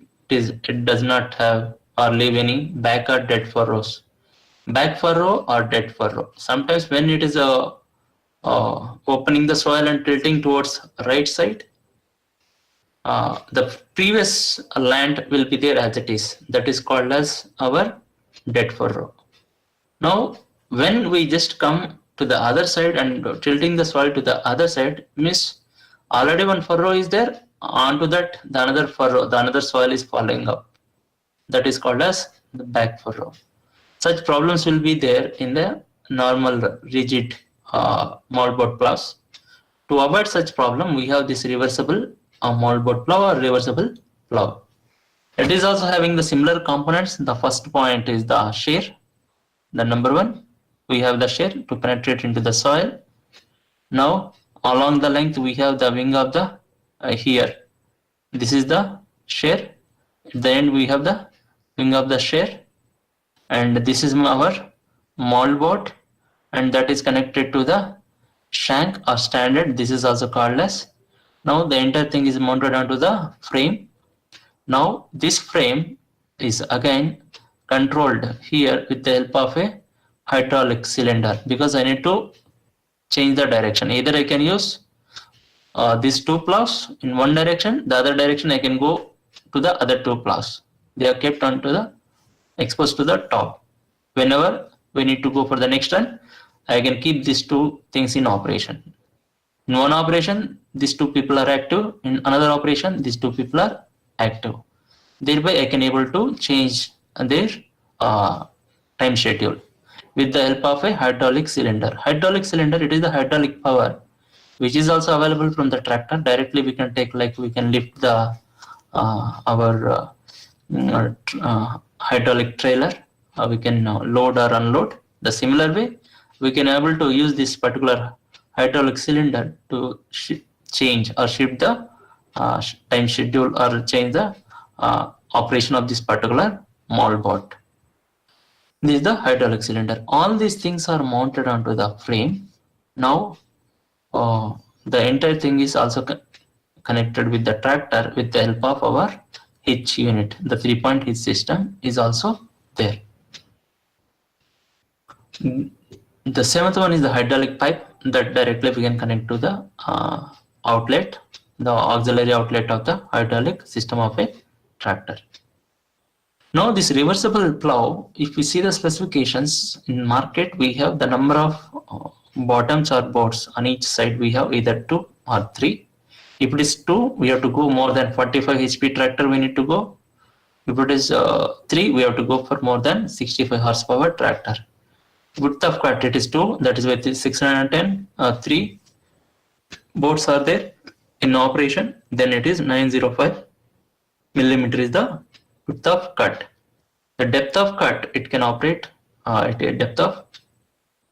does not have or leave any back or dead furrows. Back furrow or dead furrow. Sometimes when it is opening the soil and tilting towards right side, the previous land will be there as it is. That is called as our dead furrow. Now, when we just come to the other side and tilting the soil to the other side, means already one furrow is there. Onto that, the another furrow, the another soil is falling up. That is called as the back furrow. Such problems will be there in the normal rigid moldboard plows. To avoid such problem, we have this reversible moldboard plow or reversible plow. It is also having the similar components. The first point is the shear. The number one, we have the shear to penetrate into the soil. Now, along the length, we have the wing of the here. This is the shear. At the end, we have the wing of the shear. And this is our moldboard, and that is connected to the shank or standard. This is also called as. Now the entire thing is mounted onto the frame. Now this frame is again controlled here with the help of a hydraulic cylinder, because I need to change the direction. Either I can use these two plows in one direction, the other direction I can go to the other two plows. They are kept onto the exposed to the top. Whenever we need to go for the next one, I can keep these two things in operation. In one operation, these two people are active. In another operation, these two people are active. Thereby, I can able to change their time schedule with the help of a hydraulic cylinder. Hydraulic cylinder, it is the hydraulic power, which is also available from the tractor. Directly, we can take, like we can lift the our hydraulic trailer. We can load or unload. The similar way, we can able to use this particular hydraulic cylinder to change or shift the time schedule or change the operation of this particular moldboard. This is the hydraulic cylinder. All these things are mounted onto the frame. Now the entire thing is also connected with the tractor with the help of our hitch unit. The 3-point hitch system is also there. The seventh one is the hydraulic pipe that directly we can connect to the outlet, the auxiliary outlet of the hydraulic system of a tractor. Now this reversible plow, if we see the specifications in market, we have the number of bottoms or boards on each side. We have either 2 or 3. If it is 2, we have to go more than 45 HP tractor we need to go. If it is 3, we have to go for more than 65 horsepower tractor. Width of cut, it is 2, that is with 610, 3 boards are there in operation, then it is 905 millimeter is the width of cut. The depth of cut, it can operate at a depth of,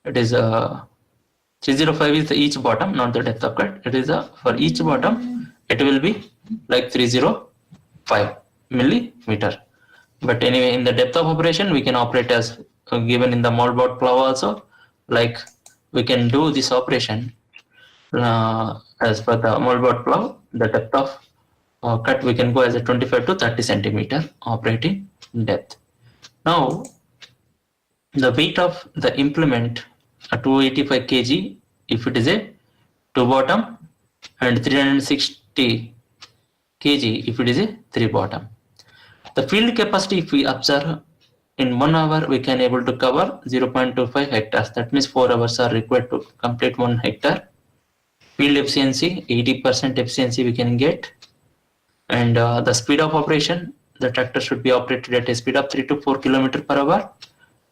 it is 305 is each bottom, not the depth of cut. It is for each bottom, it will be like 305 millimeter. But anyway, in the depth of operation, we can operate as given in the moldboard plow also. Like we can do this operation as per the moldboard plow. The depth of cut we can go as a 25 to 30 centimeter operating depth. Now the weight of the implement 285 kg if it is a 2 bottom, and 360 kg if it is a 3 bottom. The field capacity, if we observe, in 1 hour we can able to cover 0.25 hectares. That means 4 hours are required to complete 1 hectare. Field efficiency, 80% efficiency we can get. And the speed of operation, the tractor should be operated at a speed of 3 to 4 km per hour.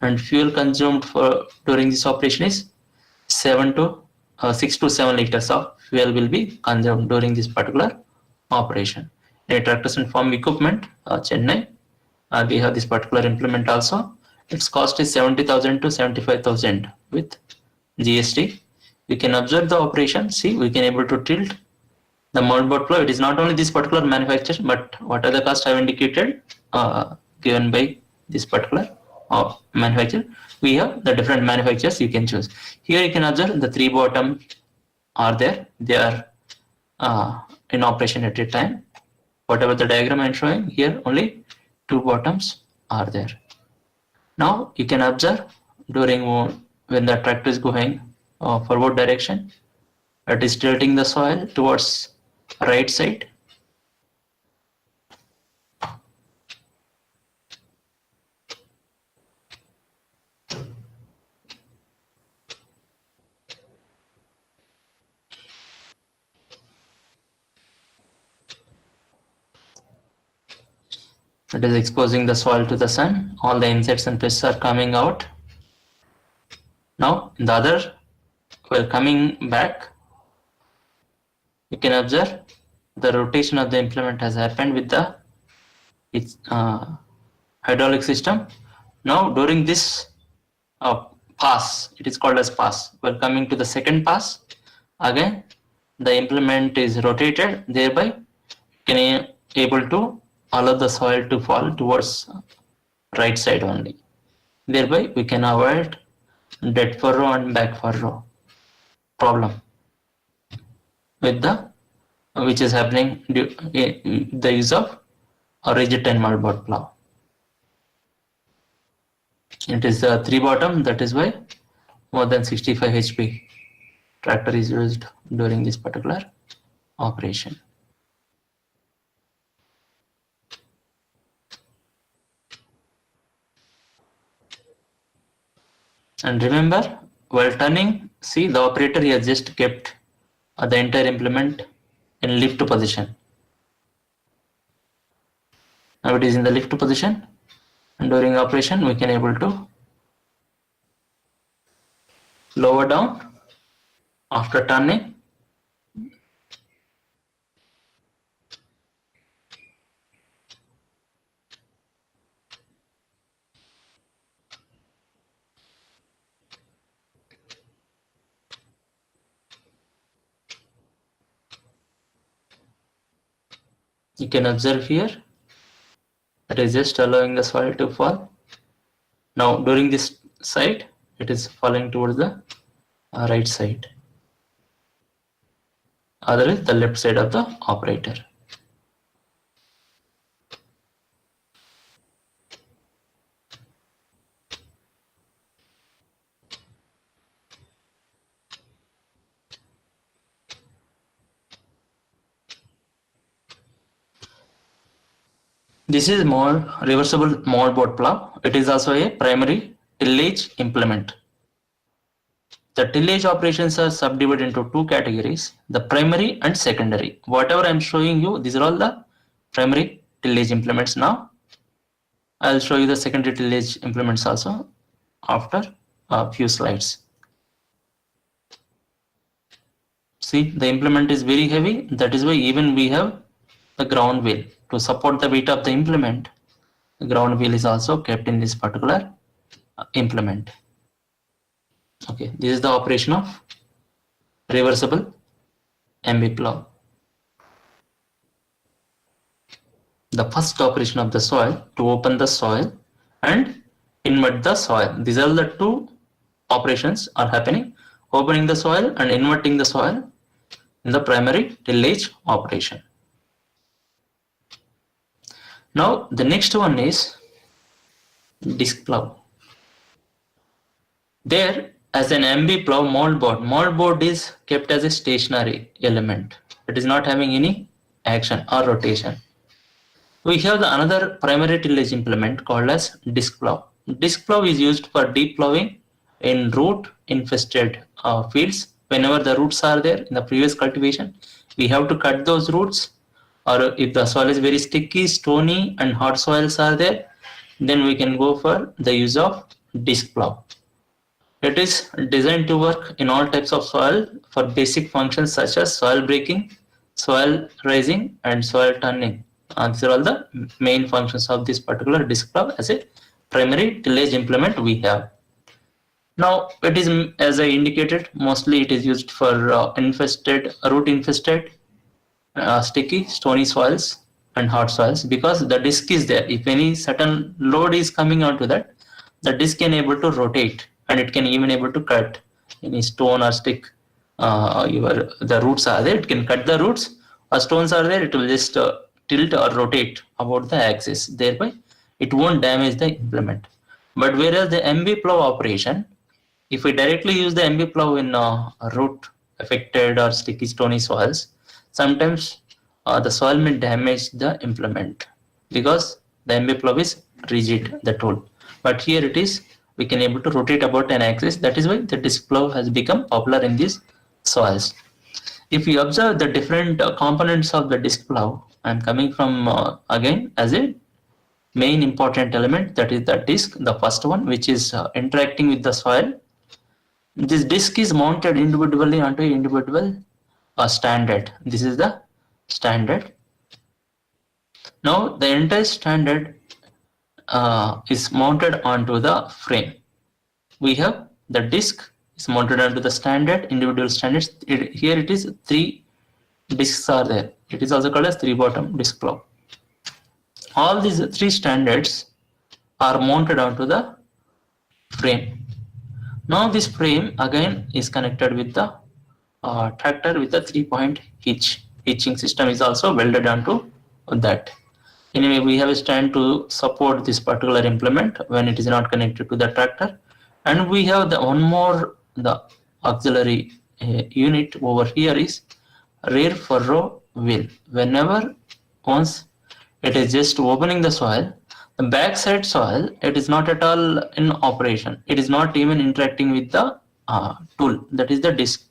And fuel consumed for during this operation is 6 to 7 liters of fuel will be consumed during this particular operation. In tractors and farm equipment, Chennai, we have this particular implement also. its cost is 70,000 to 75,000 with GST. You can observe the operation. See, we can able to tilt the motherboard flow. It is not only this particular manufacturer, but what are the costs I have indicated given by this particular manufacturer. We have the different manufacturers you can choose. Here you can observe the 3 bottom are there. They are in operation at a time. Whatever the diagram I am showing here, only 2 bottoms are there. Now you can observe during when the tractor is going forward direction, it is tilting the soil towards right side. It is exposing the soil to the sun. All the insects and pests are coming out. Now in the other, while coming back, you can observe the rotation of the implement has happened with the hydraulic system. Now during this pass, it is called as pass. While coming to the second pass, again the implement is rotated, thereby can able to allow the soil to fall towards right side only. Thereby we can avoid dead furrow and back furrow problem with the which is happening due the use of a rigid 10 motherboard plow. It is a 3 bottom, that is why more than 65 HP tractor is used during this particular operation. And remember, while turning, see the operator here just kept the entire implement in lift position. Now it is in the lift position, and during operation we can able to lower down after turning. You can observe here, it is just allowing the soil to fall. Now during this side, it is falling towards the right side. Otherwise, the left side of the operator. This is more reversible motherboard plow. It is also a primary tillage implement. The tillage operations are subdivided into 2 categories, the primary and secondary. Whatever I am showing you, these are all the primary tillage implements. Now I will show you the secondary tillage implements also after a few slides. See, the implement is very heavy, that is why even we have the ground wheel to support the weight of the implement. The ground wheel is also kept in this particular implement. Okay, this is the operation of reversible MB plow. The first operation of the soil to open the soil and invert the soil. These are the 2 operations are happening, opening the soil and inverting the soil in the primary tillage operation. Now the next one is disc plow. There, as an MB plow moldboard is kept as a stationary element. It is not having any action or rotation. We have the another primary tillage implement called as disc plow. Disc plow is used for deep plowing in root infested fields. Whenever the roots are there in the previous cultivation, we have to cut those roots, or if the soil is very sticky, stony and hard soils are there, then we can go for the use of disc plow. It is designed to work in all types of soil for basic functions such as soil breaking, soil raising and soil turning. These are all the main functions of this particular disc plow as a primary tillage implement we have. Now it is, as I indicated, mostly it is used for root infested, sticky, stony soils and hard soils, because the disc is there. If any certain load is coming onto that, the disc can able to rotate, and it can even able to cut any stone or stick. The roots are there, it can cut the roots, or stones are there, it will just tilt or rotate about the axis, thereby it won't damage the implement. But whereas the MB plow operation, if we directly use the MB plow in root affected or sticky stony soils, sometimes the soil may damage the implement, because the MB plow is rigid, the tool. But here it is, we can able to rotate about an axis. That is why the disc plow has become popular in these soils. If you observe the different components of the disc plow, I am coming from again as a main important element, that is the disc, the first one, which is interacting with the soil. This disc is mounted individually onto individual standard. This is the standard. Now the entire standard is mounted onto the frame. We have the disc is mounted onto the standard, individual standards. Here it is 3 discs are there. It is also called as 3 bottom disc plow. All these 3 standards are mounted onto the frame. Now this frame again is connected with the tractor with a 3-point hitch. Hitching system is also welded onto that. Anyway, we have a stand to support this particular implement when it is not connected to the tractor, and we have the one more, the auxiliary unit over here is rear furrow wheel. Whenever once it is just opening the soil, the backside soil, it is not at all in operation. It is not even interacting with the tool, that is the disc.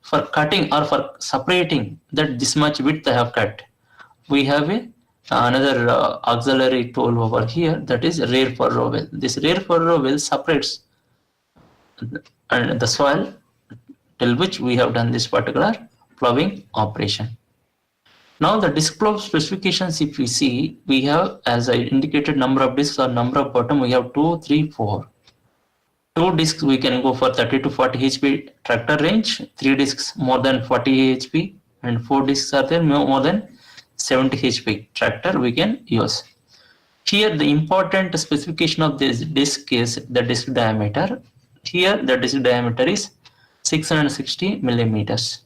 For cutting or for separating that this much width I have cut, we have another auxiliary tool over here, that is rear furrow wheel. This rear furrow wheel separates the soil till which we have done this particular plowing operation. Now the disc plow specifications, if we see, we have, as I indicated, number of discs or number of bottom, we have 2, 3, 4. 2 discs we can go for 30 to 40 HP tractor range, 3 discs more than 40 HP, and 4 discs are there more than 70 HP tractor we can use. Here the important specification of this disc is the disc diameter. Here the disc diameter is 660 millimeters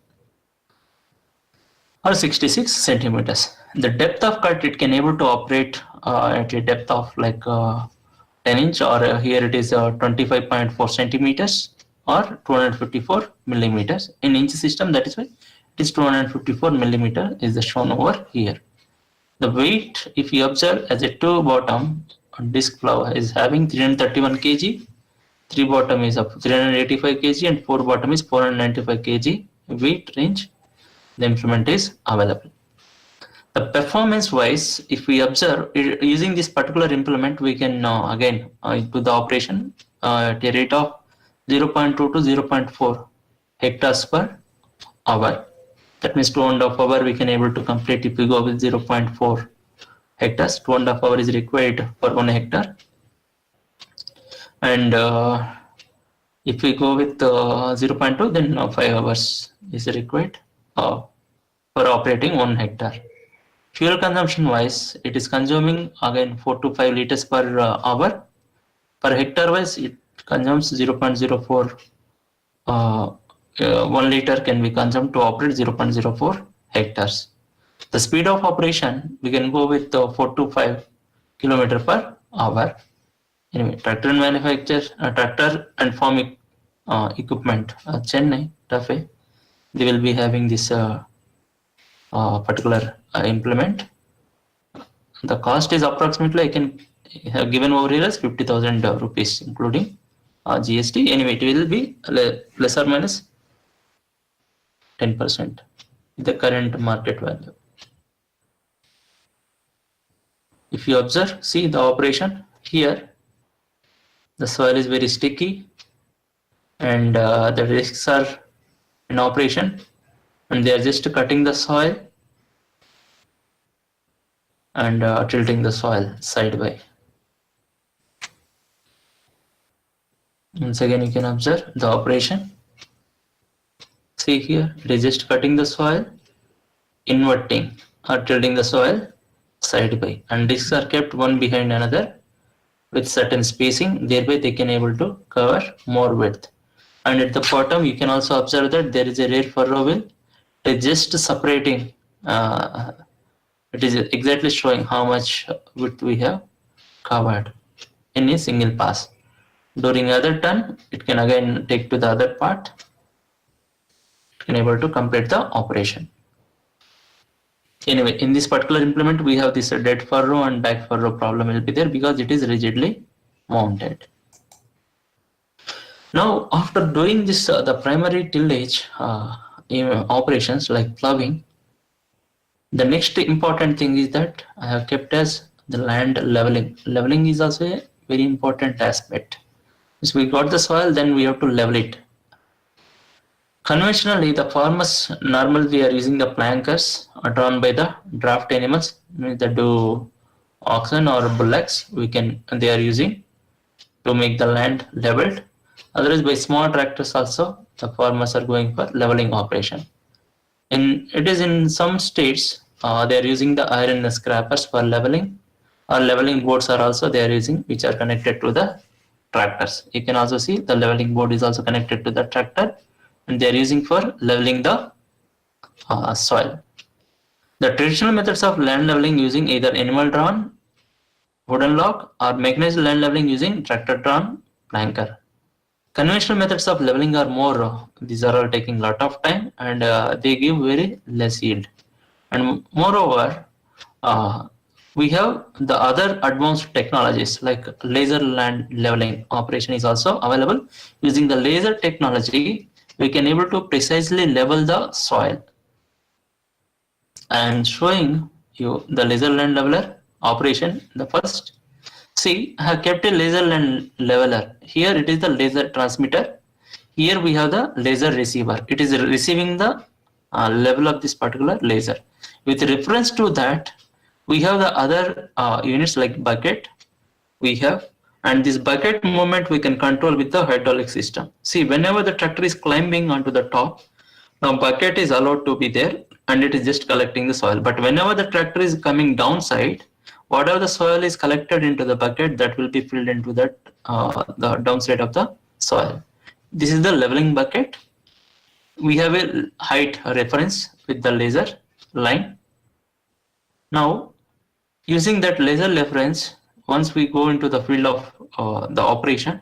or 66 centimeters. The depth of cut, it can able to operate at a depth of like 10 inch, or here it is 25.4 centimeters or 254 millimeters. In inch system, that is why it is 254 millimeter is shown over here. The weight, if you observe, as a 2 bottom disc plow is having 331 kg, 3 bottom is of 385 kg, and 4 bottom is 495 kg weight range. The implement is available. The performance wise, if we observe, using this particular implement, we can again do the operation at a rate of 0.2 to 0.4 hectares per hour. That means 2.5 hours we can able to complete if we go with 0.4 hectares. 2.5 hours is required for 1 hectare. And if we go with 0.2, then 5 hours is required for operating 1 hectare. Fuel consumption wise, it is consuming again 4 to 5 liters per hour. Per hectare wise, it consumes 0.04. 1 liter can be consumed to operate 0.04 hectares. The speed of operation, we can go with 4 to 5 kilometer per hour. Anyway, tractor and manufacture, tractor and farm equipment, Chennai, TFE, they will be having this particular implement. The cost is approximately, I can have given over here as 50,000 rupees, including GST. Anyway, it will be plus or minus 10% the current market value. If you observe, see the operation here, the soil is very sticky, and the discs are in operation, and they are just cutting the soil and tilting the soil sideway. Once again, you can observe the operation. See here, it is just cutting the soil, inverting or tilting the soil side by, and discs are kept one behind another with certain spacing, thereby they can able to cover more width. And at the bottom you can also observe that there is a rear furrow wheel. It is just separating, it is exactly showing how much width we have covered in a single pass. During other turn, it can again take to the other part, it can able to complete the operation. Anyway, in this particular implement, we have this dead furrow and back furrow problem will be there because it is rigidly mounted. Now, after doing this, the primary tillage operations like ploughing, the next important thing is that I have kept as the land leveling. Leveling is also a very important aspect. So we got the soil, then we have to level it. Conventionally, the farmers normally are using the plankers drawn by the draft animals, that do oxen or bullocks. They are using to make the land leveled. Otherwise, by small tractors also, the farmers are going for leveling operation. It is in some states they are using the iron scrapers for leveling, or leveling boards are also they are using, which are connected to the tractors. You can also see the leveling board is also connected to the tractor, and they are using for leveling the soil. The traditional methods of land leveling using either animal drawn wooden log or mechanized land leveling using tractor drawn planker. Conventional methods of leveling are more, these are all taking a lot of time, and they give very less yield. And moreover, we have the other advanced technologies like laser land leveling operation is also available. Using the laser technology, we can able to precisely level the soil. I am showing you the laser land leveler operation. The first, see, I have kept a laser land leveler. Here it is the laser transmitter. Here we have the laser receiver. It is receiving the level of this particular laser. With reference to that, we have the other units like bucket. We have, and this bucket movement we can control with the hydraulic system. See, whenever the tractor is climbing onto the top, now bucket is allowed to be there and it is just collecting the soil. But whenever the tractor is coming downside, whatever the soil is collected into the bucket, that will be filled into that the downside of the soil. This is the leveling bucket. We have a height reference with the laser line. Now, using that laser reference, once we go into the field of the operation,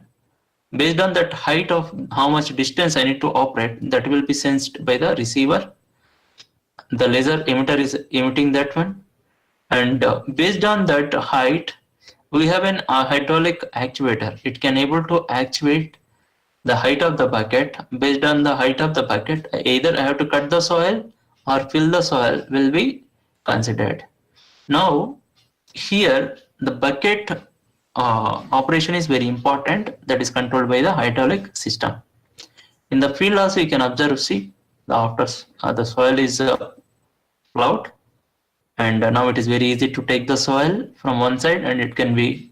based on that height of how much distance I need to operate, that will be sensed by the receiver. The laser emitter is emitting that one, and based on that height, we have an hydraulic actuator. It can able to actuate the height of the bucket. Based on the height of the bucket, either I have to cut the soil or fill the soil will be considered. Now, here the bucket operation is very important, that is controlled by the hydraulic system. In the field also you can observe, see, the after the soil is plowed, and now it is very easy to take the soil from one side and it can be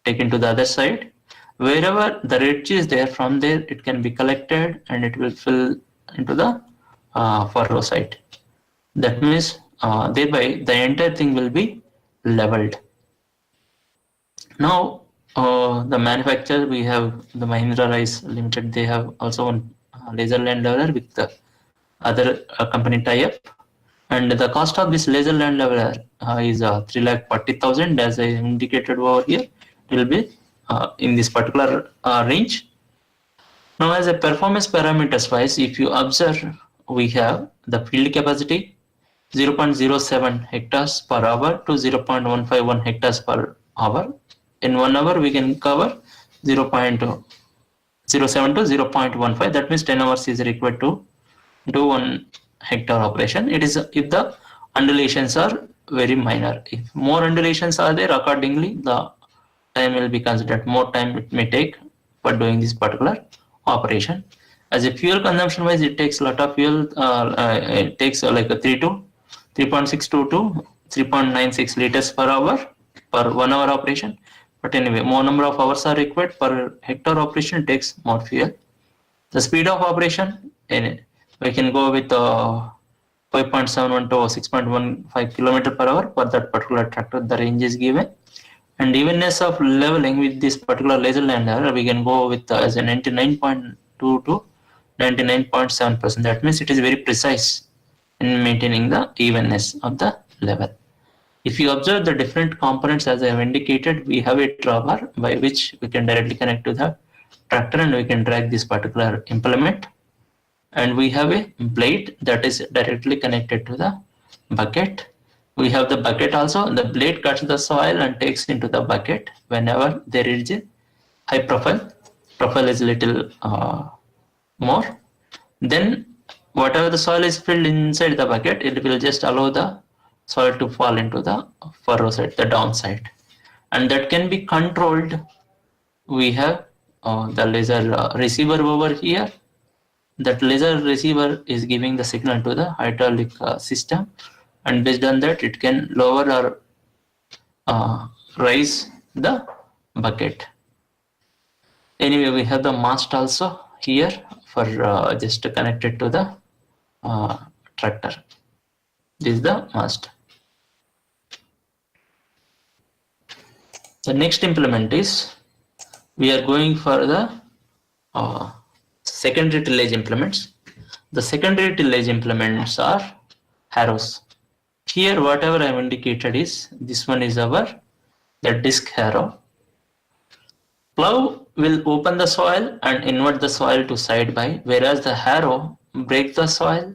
taken to the other side. Wherever the ridge is there, from there it can be collected and it will fill into the furrow side. That means thereby the entire thing will be leveled. Now, the manufacturer, we have the Mahindra Rice Limited. They have also one laser land leveler with the other company tie-up, and the cost of this laser land leveler is 3,40,000, as I indicated over here. It will be in this particular range. Now, as a performance parameters wise, if you observe, we have the field capacity 0.07 hectares per hour to 0.151 hectares per hour. In 1 hour, we can cover 0.07 to 0.15. That means 10 hours is required to do 1 hectare operation. It is if the undulations are very minor. If more undulations are there, accordingly the time will be considered. More time it may take for doing this particular operation. As a fuel consumption wise, it takes a lot of fuel. It takes like a 3.62 to 3.96 liters per hour per 1 hour operation. But anyway, more number of hours are required per hectare operation, takes more fuel. The speed of operation, we can go with 5.71 to 6.15 km per hour for that particular tractor. The range is given. And evenness of leveling with this particular laser lander, we can go with as a 99.2 to 99.7%. That means it is very precise in maintaining the evenness of the level. If you observe the different components as I have indicated, we have a drawbar by which we can directly connect to the tractor and we can drag this particular implement. And we have a blade that is directly connected to the bucket. We have the bucket also. The blade cuts the soil and takes into the bucket whenever there is a high profile. Profile is little more. Then whatever the soil is filled inside the bucket, it will just allow the soil to fall into the furrow side, the downside. And that can be controlled. We have the laser receiver over here. That laser receiver is giving the signal to the hydraulic system, and based on that it can lower or raise the bucket. Anyway, we have the mast also here for just connected to the tractor. This is the mast. The next implement is we are going for the secondary tillage implements. The secondary tillage implements are harrows. Here whatever I have indicated is, this one is the disc harrow. Plow will open the soil and invert the soil to side by, whereas the harrow breaks the soil,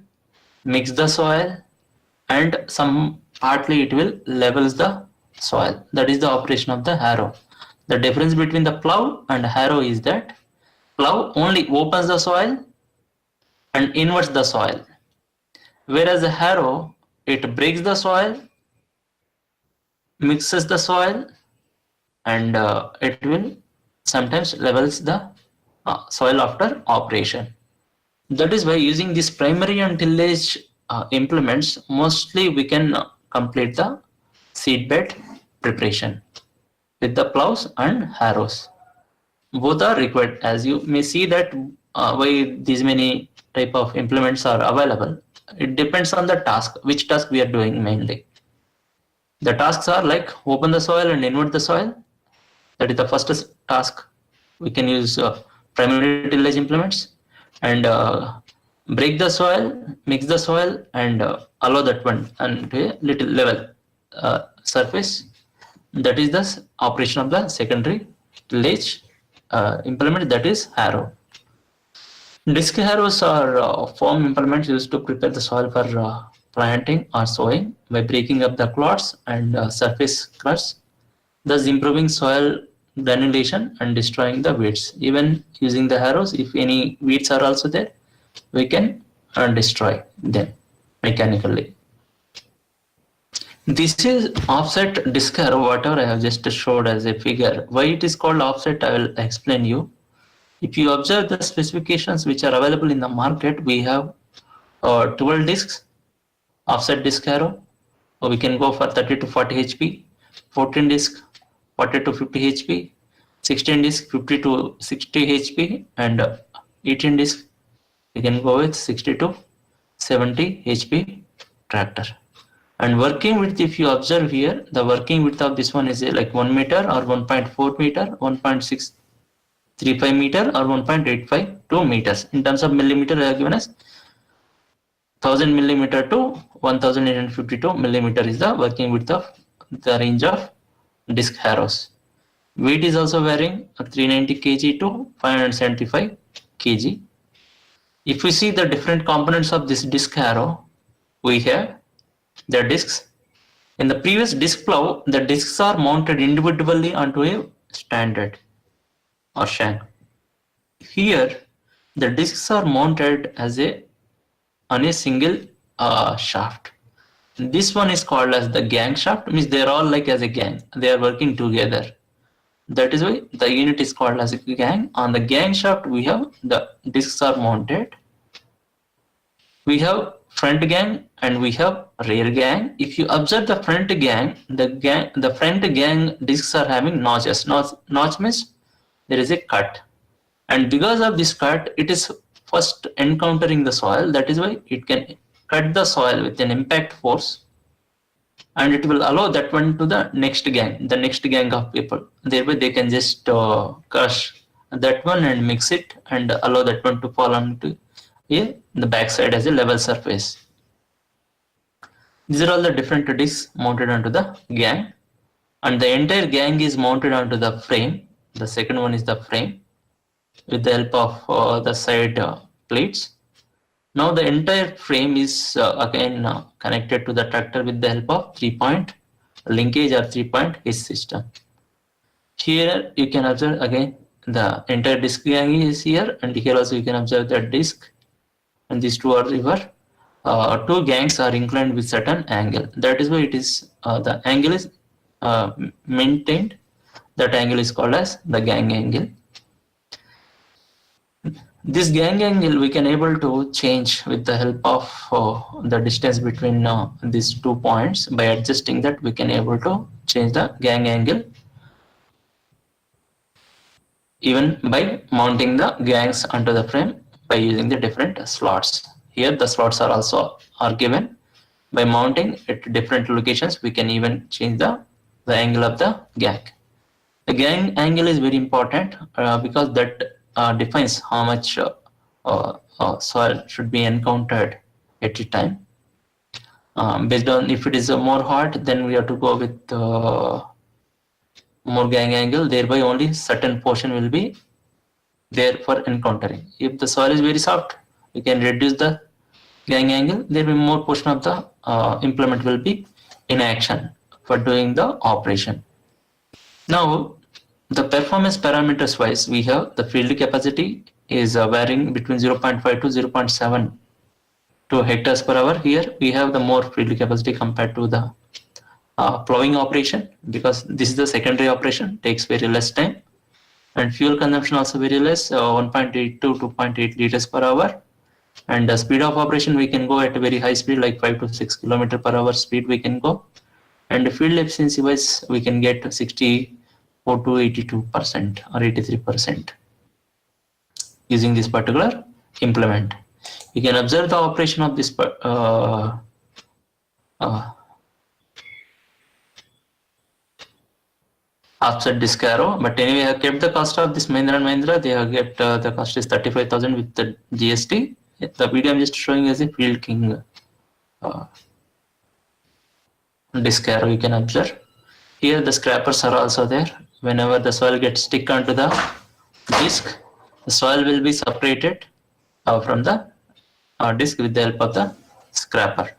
mix the soil, and some partly it will levels the soil. That is the operation of the harrow. The difference between the plow and harrow is that plow only opens the soil and inverts the soil, whereas the harrow, it breaks the soil, mixes the soil, and it will sometimes levels the soil after operation. That is why using this primary and tillage implements, mostly we can complete the seedbed preparation with the plows and harrows. Both are required. As you may see that why these many type of implements are available. It depends on the task, which task we are doing mainly. The tasks are like open the soil and invert the soil. That is the first task. We can use primary tillage implements, and break the soil, mix the soil, and allow that one and to a little level surface. That is the operation of the secondary tillage implement, that is harrow. Disc harrows are foam implements used to prepare the soil for planting or sowing by breaking up the clods and surface crusts, thus improving soil granulation and destroying the weeds. Even using the harrows, if any weeds are also there, we can destroy them mechanically. This is offset disc harrow, whatever I have just showed as a figure. Why it is called offset, I will explain you. If you observe the specifications which are available in the market, we have 12 discs, offset disc harrow. We can go for 30 to 40 HP, 14 disc, 40 to 50 HP, 16 disc, 50 to 60 HP, and 18 disc, we can go with 60 to 70 HP tractor. And working width, if you observe here, the working width of this one is like 1 meter or 1.4 meter, 1.635 meter or 1.852 meters. In terms of millimeter, they are given as 1000 millimeter to 1852 millimeter is the working width of the range of disc harrows. Weight is also varying 390 kg to 575 kg. If we see the different components of this disc harrow, we have the discs. In the previous disc plow, the discs are mounted individually onto a standard or shank. Here, the discs are mounted as on a single shaft. This one is called as the gang shaft, means they are all like as a gang. They are working together. That is why the unit is called as a gang. On the gang shaft, we have the discs are mounted. We have front gang and we have rear gang. If you observe the front gang, the front gang discs are having notches. Notch means there is a cut, and because of this cut, it is first encountering the soil. That is why it can cut the soil with an impact force, and it will allow that one to the next gang of people. Thereby, they can just crush that one and mix it and allow that one to fall onto the backside as a level surface. These are all the different discs mounted onto the gang, and the entire gang is mounted onto the frame. The second one is the frame with the help of the side plates. Now the entire frame is again connected to the tractor with the help of 3-point linkage or 3-point hitch system. Here you can observe again the entire disc gang is here, and here also you can observe the disc, and these two are your two gangs are inclined with certain angle. That is why it is the angle is maintained. That angle is called as the gang angle. This gang angle we can able to change with the help of the distance between these 2 points. By adjusting that, we can able to change the gang angle even by mounting the gangs onto the frame by using the different slots. Here the slots are also given. By mounting at different locations, we can even change the angle of the gang. The gang angle is very important because that defines how much soil should be encountered at a time. Based on if it is more hard, then we have to go with more gang angle. Thereby, only certain portion will be there for encountering. If the soil is very soft, we can reduce the gang angle. There will be more portion of the implement will be in action for doing the operation. Now, the performance parameters wise, we have the field capacity is varying between 0.5 to 0.7 to hectares per hour. Here we have the more field capacity compared to the plowing operation, because this is the secondary operation, takes very less time, and fuel consumption also very less, 1.8 to 2.8 liters per hour. And the speed of operation, we can go at a very high speed like 5 to 6 kilometer per hour speed we can go. And the field efficiency wise, we can get 64 to 82% or 83% using this particular implement. You can observe the operation of this offset disc arrow. But anyway, I have kept the cost of this Mahindra & Mahindra. They have kept the cost is 35,000 with the GST. The video I'm just showing as a Field King disc arrow. You can observe here the scrapers are also there. Whenever the soil gets stick onto the disc, the soil will be separated from the disc with the help of the scraper.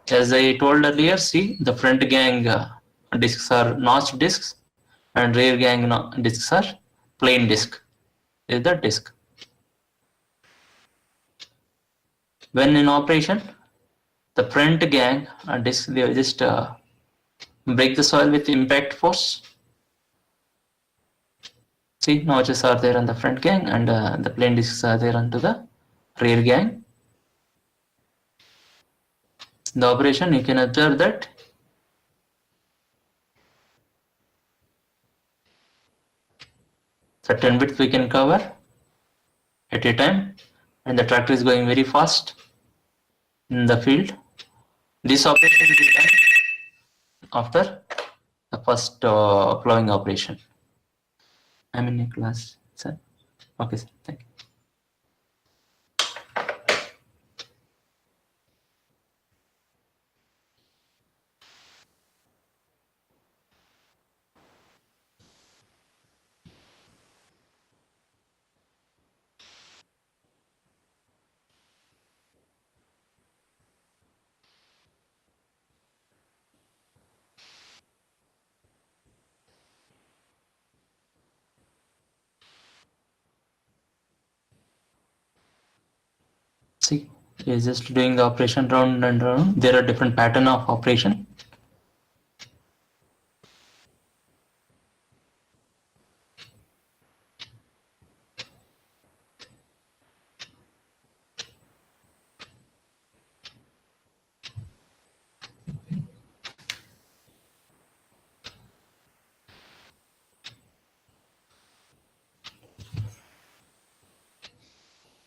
As I told earlier, see the front gang discs are notched discs and rear gang discs are plain disc. This is the disc. When in operation, the front gang disc, they will just break the soil with impact force. See, notches are there on the front gang, and the plain discs are there onto the rear gang. The operation, you can observe that certain width we can cover at a time, and the tractor is going very fast in the field. This operation will be done after the first plowing operation. I'm in a class, sir. Okay, sir. Thank you. See, we are just doing the operation round and round. There are different pattern of operation.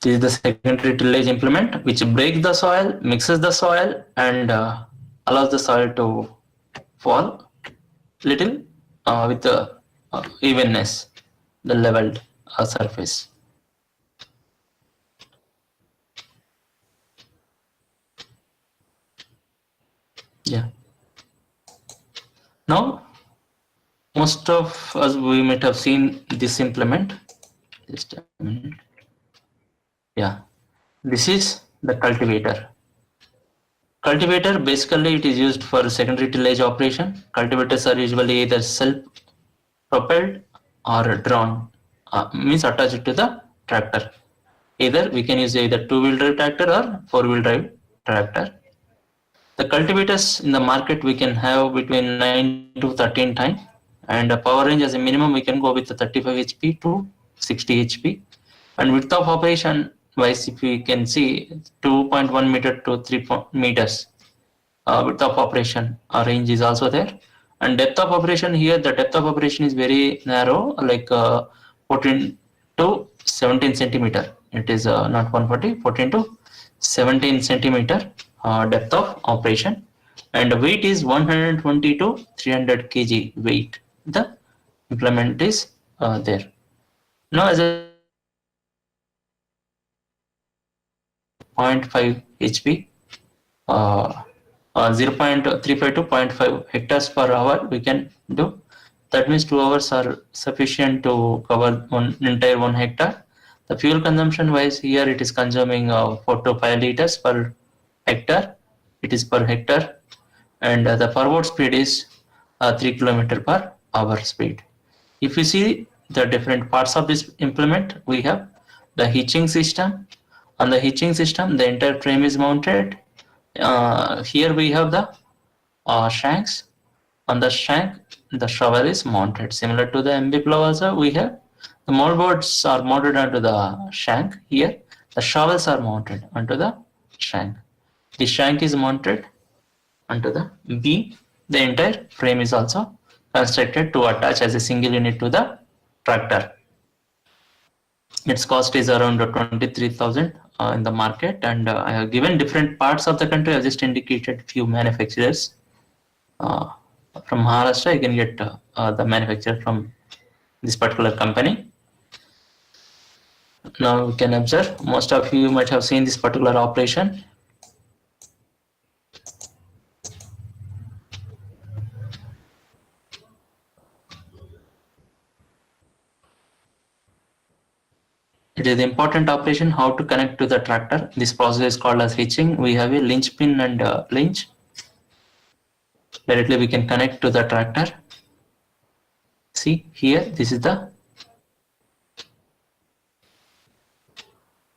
This is the secondary tillage implement which breaks the soil, mixes the soil, and allows the soil to fall little with the evenness, the leveled surface. Yeah. Now, most of us we might have seen this implement. Just a minute. Yeah. This is the cultivator. Cultivator, basically it is used for secondary tillage operation. Cultivators are usually either self-propelled or drawn, means attached to the tractor. Either we can use either two-wheel drive tractor or four-wheel drive tractor. The cultivators in the market we can have between 9 to 13 times, and the power range as a minimum we can go with the 35 HP to 60 HP. And width of operation wise, if we can see 2.1 meter to 3 meters width of operation range is also there. And depth of operation here, the depth of operation is very narrow, like 14 to 17 centimeter. It is not 140, 14 to 17 centimeter depth of operation, and weight is 120 to 300 kg weight. The implement is there. Now as a 0.5 HP, 0.35 to 0.5 hectares per hour we can do. That means 2 hours are sufficient to cover entire 1 hectare. The fuel consumption wise here it is consuming 4 to 5 liters per hectare. It is per hectare, and the forward speed is 3 km per hour speed. If you see the different parts of this implement, we have the hitching system. On the hitching system, the entire frame is mounted. Here we have the shanks. On the shank, the shovel is mounted. Similar to the MB plow also, we have the moldboards are mounted onto the shank. Here, the shovels are mounted onto the shank. The shank is mounted onto the beam. The entire frame is also constructed to attach as a single unit to the tractor. Its cost is around 23,000 in the market, and I have given different parts of the country. I just indicated few manufacturers. From Maharashtra, you can get the manufacturer from this particular company. Now we can observe, most of you might have seen this particular operation. It is the important operation how to connect to the tractor. This process is called as hitching. We have a linch pin and linch. Directly we can connect to the tractor. See here, this is the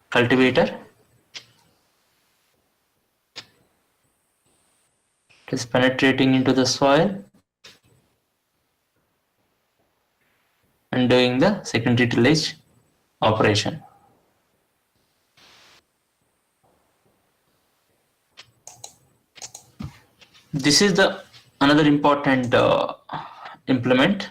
cultivator. It is penetrating into the soil and doing the secondary tillage operation. This is the another important implement,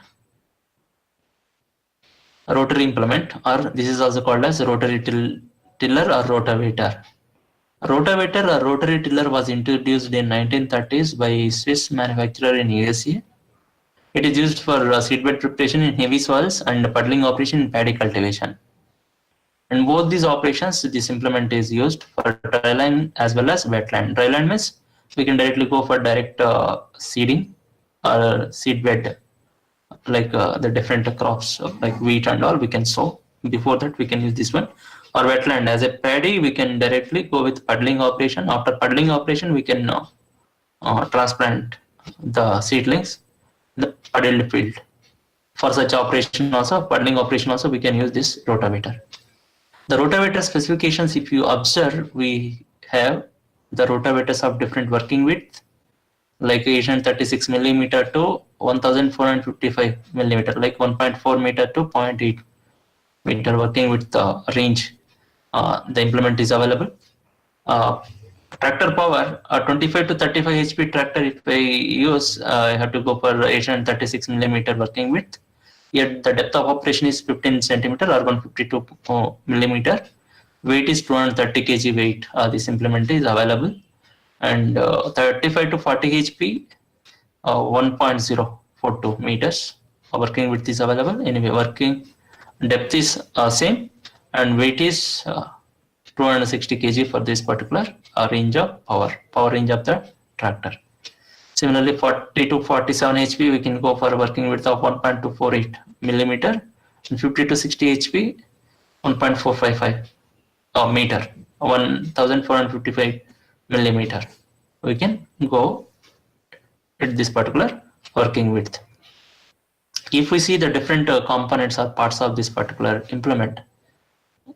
rotary implement, or this is also called as rotary tiller or rotavator. Rotavator or rotary tiller was introduced in 1930s by Swiss manufacturer in USA. It is used for seedbed preparation in heavy soils and puddling operation in paddy cultivation. In both these operations, this implement is used for dryland as well as wetland. Dryland means we can directly go for direct seeding or seedbed, like the different crops like wheat and all we can sow. Before that, we can use this one. Or wetland, as a paddy, we can directly go with puddling operation. After puddling operation, we can transplant the seedlings in the puddled field. For such operation also, puddling operation also, we can use this rotavator. The rotavator specifications, if you observe, we have the rotavators of different working width, like 836 millimeter to 1455 millimeter, like 1.4 meter to 0.8 meter working width range. The implement is available. Tractor power, 25 to 35 HP tractor, if I use, I have to go for 836 millimeter working width. Yet the depth of operation is 15 centimeter or 152 millimeter. weight is 230 kg weight. This implement is available, and 35 to 40 HP, 1.042 meters. Working width is available. Anyway, working depth is same, and weight is 260 kg for this particular range of power range of the tractor. Similarly, 40 to 47 HP, we can go for working width of 1.248 millimeter, and 50 to 60 HP, 1.455 meter, 1455 millimeter. We can go at this particular working width. If we see the different components or parts of this particular implement,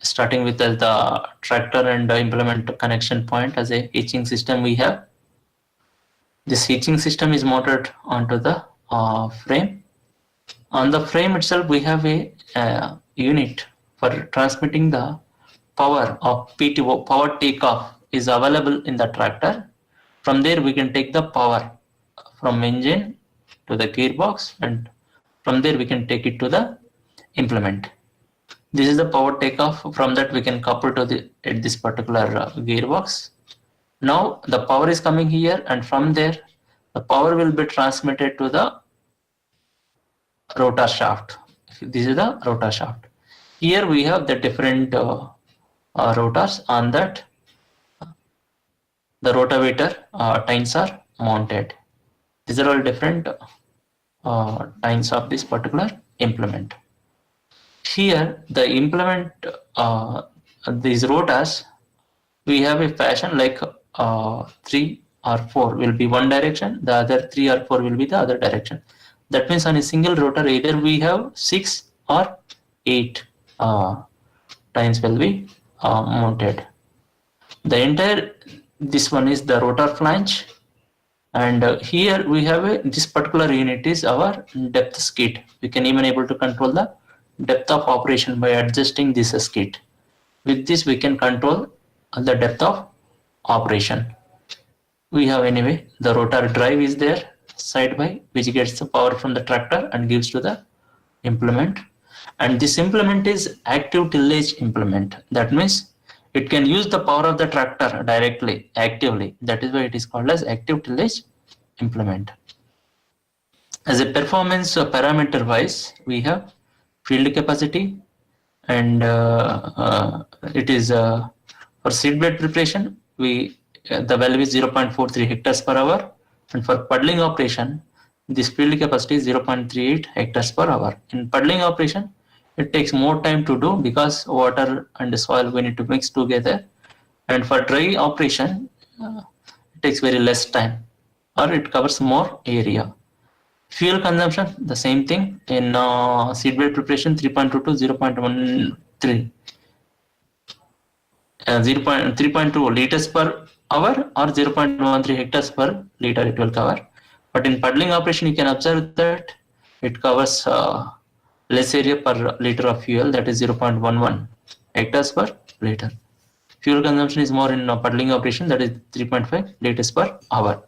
starting with the tractor and implement connection point as a hitching system, we have this hitching system is mounted onto the frame. On the frame itself, we have a unit for transmitting the power of PTO, power takeoff is available in the tractor. From there, we can take the power from engine to the gearbox, and from there we can take it to the implement. This is the power takeoff. From that, we can couple to this particular gearbox. Now the power is coming here, and from there the power will be transmitted to the rotor shaft. This is the rotor shaft. Here we have the different rotors. On that, the rotavator tines are mounted. These are all different tines of this particular implement. Here the implement, these rotors, we have a fashion like 3 or 4 will be one direction, the other 3 or 4 will be the other direction. That means on a single rotor, either we have 6 or 8 tines will be mounted. The entire, this one is the rotor flange, and here we have this particular unit is our depth skid. We can even able to control the depth of operation by adjusting this skid. With this, we can control the depth of operation. We have anyway the rotor drive is there side by, which gets the power from the tractor and gives to the implement. And this implement is active tillage implement. That means it can use the power of the tractor directly, actively. That is why it is called as active tillage implement. As a performance parameter wise, we have field capacity, and it is for seedbed preparation, the value is 0.43 hectares per hour, and for puddling operation, this field capacity is 0.38 hectares per hour. In puddling operation, it takes more time to do because water and the soil we need to mix together, and for dry operation, it takes very less time, or it covers more area. Fuel consumption, the same thing. In seedbed preparation, 3.2 to 0.13. 3.2 liters per hour or 0.13 hectares per liter it will cover. But in puddling operation, you can observe that it covers less area per liter of fuel, that is 0.11 hectares per liter. Fuel consumption is more in puddling operation, that is 3.5 liters per hour.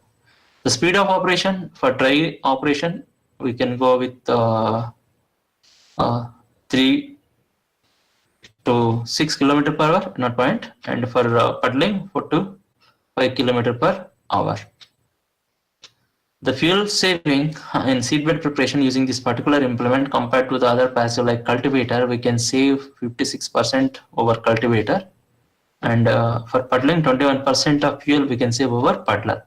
The speed of operation for dry operation, we can go with 3 to 6 km per hour, not point, and for puddling 4 to 5 km per hour. The fuel saving in seedbed preparation using this particular implement compared to the other passive like cultivator, we can save 56% over cultivator, and for puddling 21% of fuel we can save over puddler.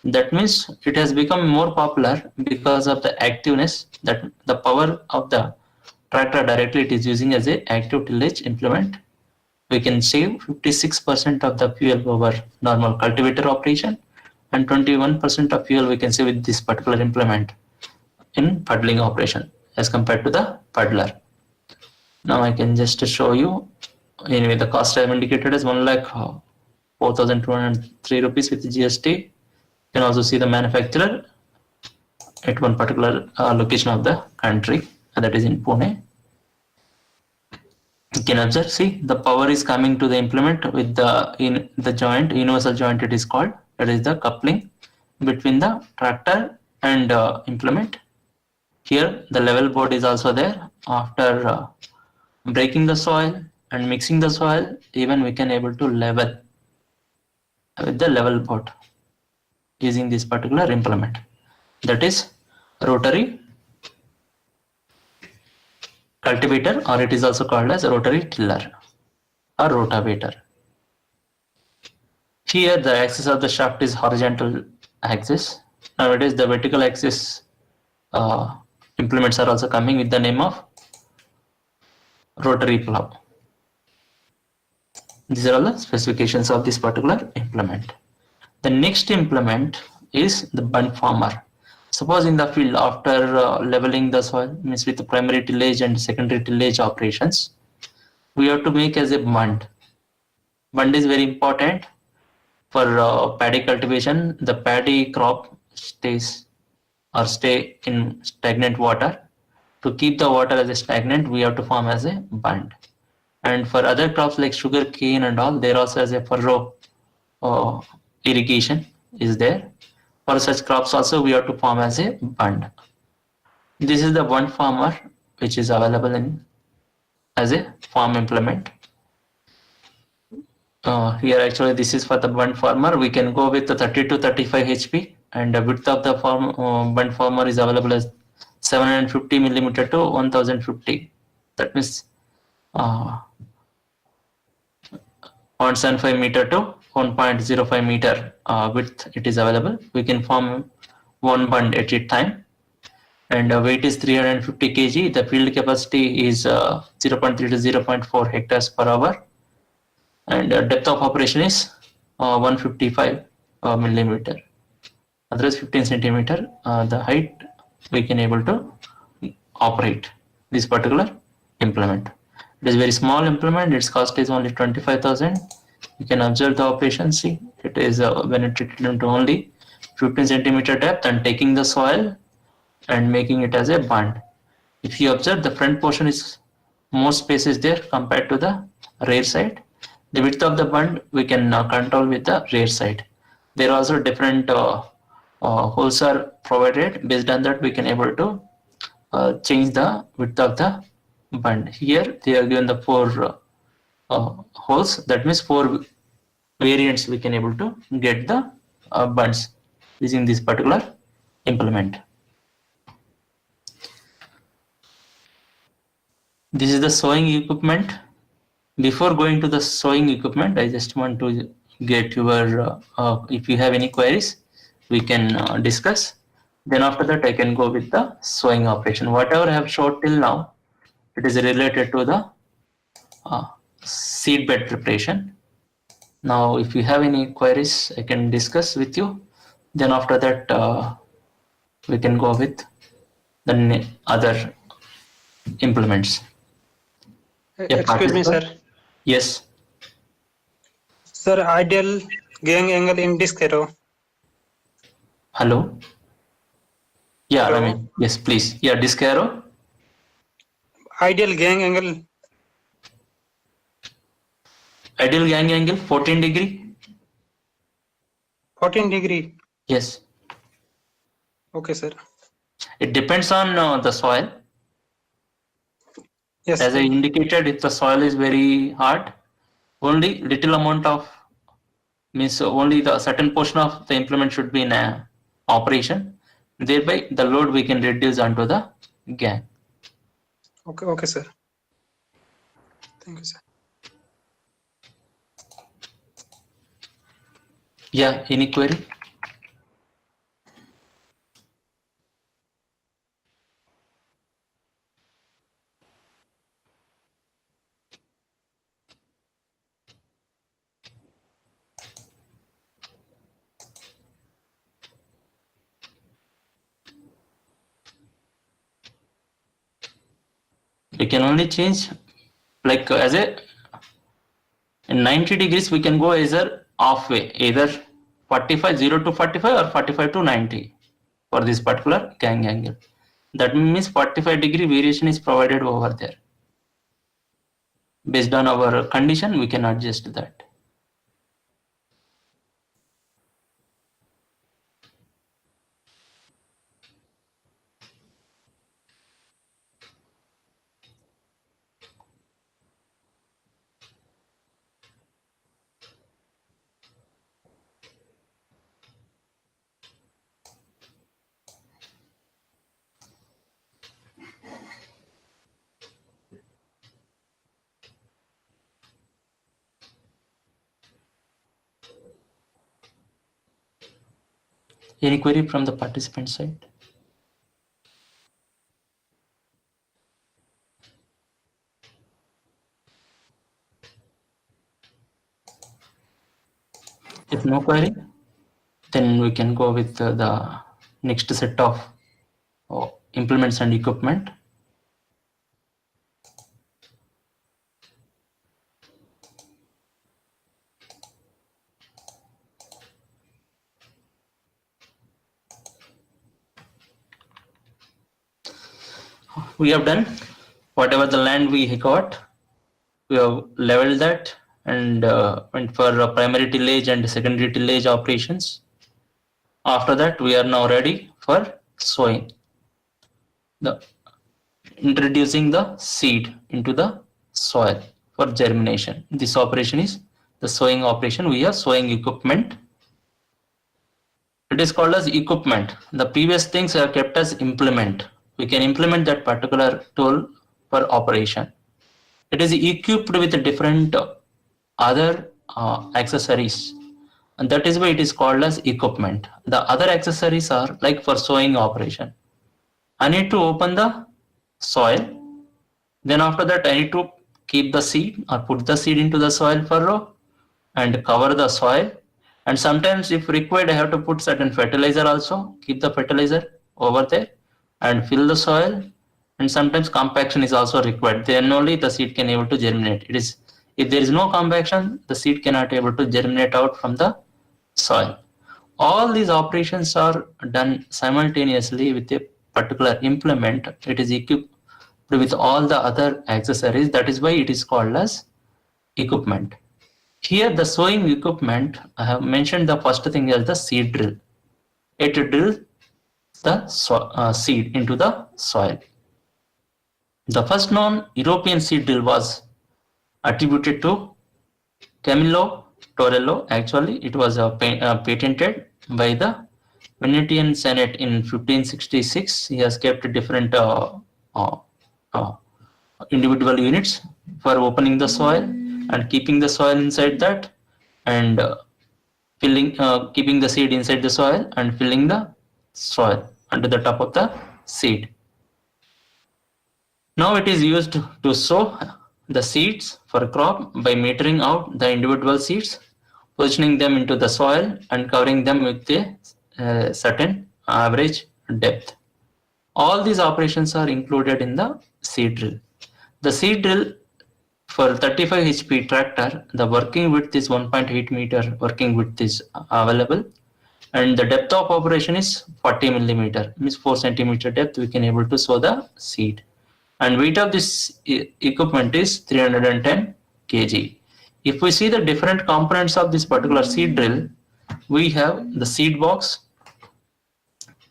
That means it has become more popular because of the activeness, that the power of the tractor directly it is using as a active tillage implement. We can save 56% of the fuel over normal cultivator operation, and 21% of fuel we can save with this particular implement in puddling operation as compared to the puddler. Now I can just show you. Anyway, the cost I have indicated as 1,04,203 rupees with GST. You can also see the manufacturer at one particular location of the country, and that is in Pune. You can observe, see, the power is coming to the implement with the joint, universal joint it is called, that is the coupling between the tractor and implement. Here the level board is also there. After breaking the soil, and mixing the soil, even we can able to level with the level board using this particular implement, that is rotary cultivator, or it is also called as rotary tiller or rotavator. Here the axis of the shaft is horizontal axis. Nowadays the vertical axis implements are also coming with the name of rotary plow. These are all the specifications of this particular implement. The next implement is the bund farmer. Suppose in the field, after leveling the soil, means with the primary tillage and secondary tillage operations, we have to make as a bund. Bund is very important for paddy cultivation. The paddy crop stays or stay in stagnant water. To keep the water as a stagnant, we have to form as a bund. And for other crops like sugar cane and all, there also as a furrow irrigation is there. For such crops also we have to form as a bund. This is the bund farmer which is available in as a farm implement. Here actually this is for the bund farmer. We can go with the 30 to 35 HP, and the width of the bund farmer is available as 750 millimeter to 1050. That means 0.75 meter to 1.05 meter width it is available. We can form one bund at a time, and weight is 350 kg. The field capacity is 0.3 to 0.4 hectares per hour, and depth of operation is 155 millimeter, otherwise 15 centimeter. The height we can able to operate this particular implement. It is very small implement. Its cost is only 25,000. You can observe the operation. See, it is penetrated into only 15 centimeter depth and taking the soil and making it as a bund. If you observe, the front portion is more space is there compared to the rear side. The width of the bund we can control with the rear side. There are also different holes are provided. Based on that, we can able to change the width of the bund. Here they are given the four holes. That means four variants we can able to get the bunds using this particular implement. This is the sowing equipment. Before going to the sowing equipment, I just want to get your if you have any queries, we can discuss. Then after that, I can go with the sowing operation. Whatever I have showed till now, it is related to the seed bed preparation. Now, if you have any queries, I can discuss with you. Then after that, we can go with the other implements. Yeah, Excuse me, sir. Yes. Sir, ideal gang angle in disc arrow. Hello. Yeah, Hello. Ramesh. Yes, please. Yeah, disc arrow. Ideal gang angle. Ideal gang angle 14 degree. 14 degree. Yes. Okay, sir. It depends on the soil. Yes, As sir. I indicated, if the soil is very hard, only little amount of means only the certain portion of the implement should be in operation. Thereby, the load we can reduce onto the gang. Okay, sir. Thank you, sir. Yeah, any query? We can only change like as a in 90 degrees we can go either halfway, either 45 0 to 45 or 45 to 90 for this particular gang angle. That means 45 degree variation is provided over there. Based on our condition, we can adjust that. Any query from the participant side? If no query, then we can go with the next set of implements and equipment. We have done whatever the land we got, we have leveled that and went for primary tillage and secondary tillage operations. After that, we are now ready for sowing. Introducing the seed into the soil for germination. This operation is the sowing operation. We have sowing equipment. It is called as equipment. The previous things are kept as implement. We can implement that particular tool for operation. It is equipped with different other accessories, and that is why it is called as equipment. The other accessories are like for sowing operation. I need to open the soil. Then after that, I need to keep the seed or put the seed into the soil furrow and cover the soil. And sometimes if required, I have to put certain fertilizer also, keep the fertilizer over there and fill the soil. And sometimes compaction is also required. Then only the seed can able to germinate. It is, if there is no compaction, the seed cannot able to germinate out from the soil. All these operations are done simultaneously with a particular implement. It is equipped with all the other accessories. That is why it is called as equipment. Here the sowing equipment, I have mentioned the first thing as the seed drill. It drills the seed into the soil. The first known European seed drill was attributed to Camillo Torello. Actually, it was patented by the Venetian Senate in 1566. He has kept different individual units for opening the soil and keeping the soil inside that, and keeping the seed inside the soil and filling the soil under the top of the seed. Now it is used to sow the seeds for crop by metering out the individual seeds, positioning them into the soil and covering them with a certain average depth. All these operations are included in the seed drill. The seed drill for 35 HP tractor, the working width is 1.8 meter working width is available, and the depth of operation is 40 millimeter, means 4 centimeter depth we can able to sow the seed. And weight of this equipment is 310 kg. If we see the different components of this particular seed drill, we have the seed box.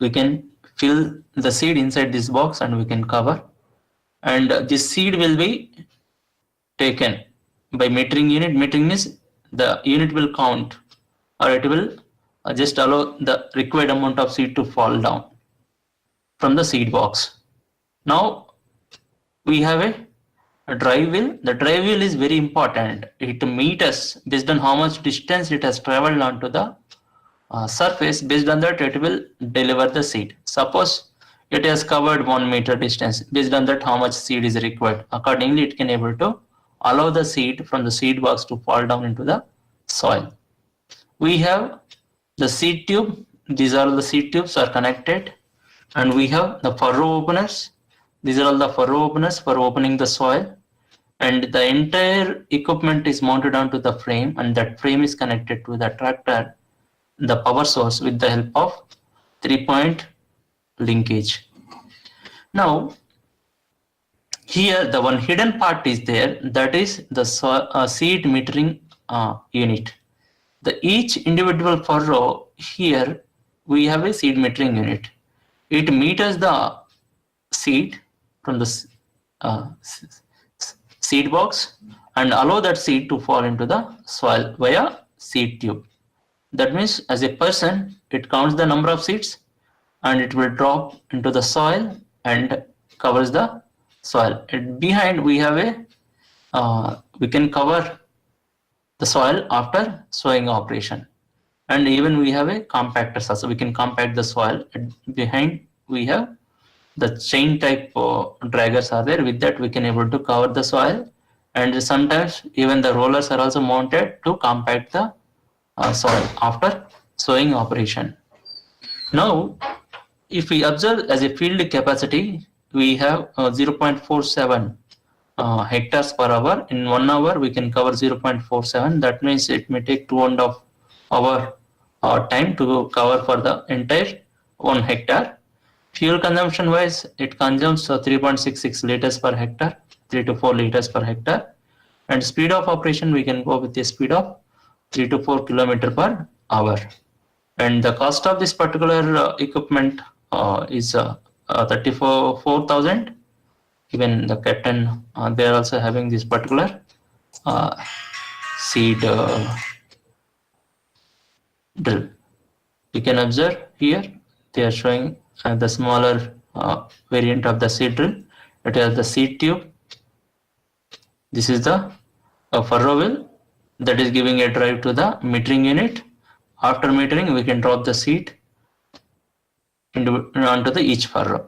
We can fill the seed inside this box and we can cover. And this seed will be taken by metering unit. Metering is the unit will count, or it will just allow the required amount of seed to fall down from the seed box. Now we have a drive wheel. The drive wheel is very important. It meters based on how much distance it has traveled onto the surface. Based on that, it will deliver the seed. Suppose it has covered 1 meter distance. Based on that, how much seed is required. Accordingly, it can able to allow the seed from the seed box to fall down into the soil. We have the seed tube. These are the seed tubes are connected, and we have the furrow openers. These are all the furrow openers for opening the soil, and the entire equipment is mounted onto the frame, and that frame is connected to the tractor, the power source, with the help of 3-point linkage. Now here the one hidden part is there, that is the seed metering unit. Each individual furrow, here we have a seed metering unit. It meters the seed from the seed box and allow that seed to fall into the soil via seed tube. That means as a person, it counts the number of seeds and it will drop into the soil and covers the soil. And behind we have we can cover the soil after sowing operation. and even we have a compactors also. We can compact the soil. Behind we have the chain type draggers are there. With that we can able to cover the soil, and sometimes even the rollers are also mounted to compact the soil after sowing operation. Now, if we observe as a field capacity, we have 0.47 hectares per hour. In 1 hour, we can cover 0.47. That means it may take 2.5 hour time to cover for the entire 1 hectare. Fuel consumption wise, it consumes 3.66 liters per hectare, 3 to 4 liters per hectare. And speed of operation, we can go with a speed of 3 to 4 kilometer per hour. And the cost of this particular equipment is 34,000. Even the captain, they are also having this particular seed drill. You can observe here, they are showing the smaller variant of the seed drill. It has the seed tube. This is the furrow wheel that is giving a drive to the metering unit. After metering, we can drop the seed onto the each furrow.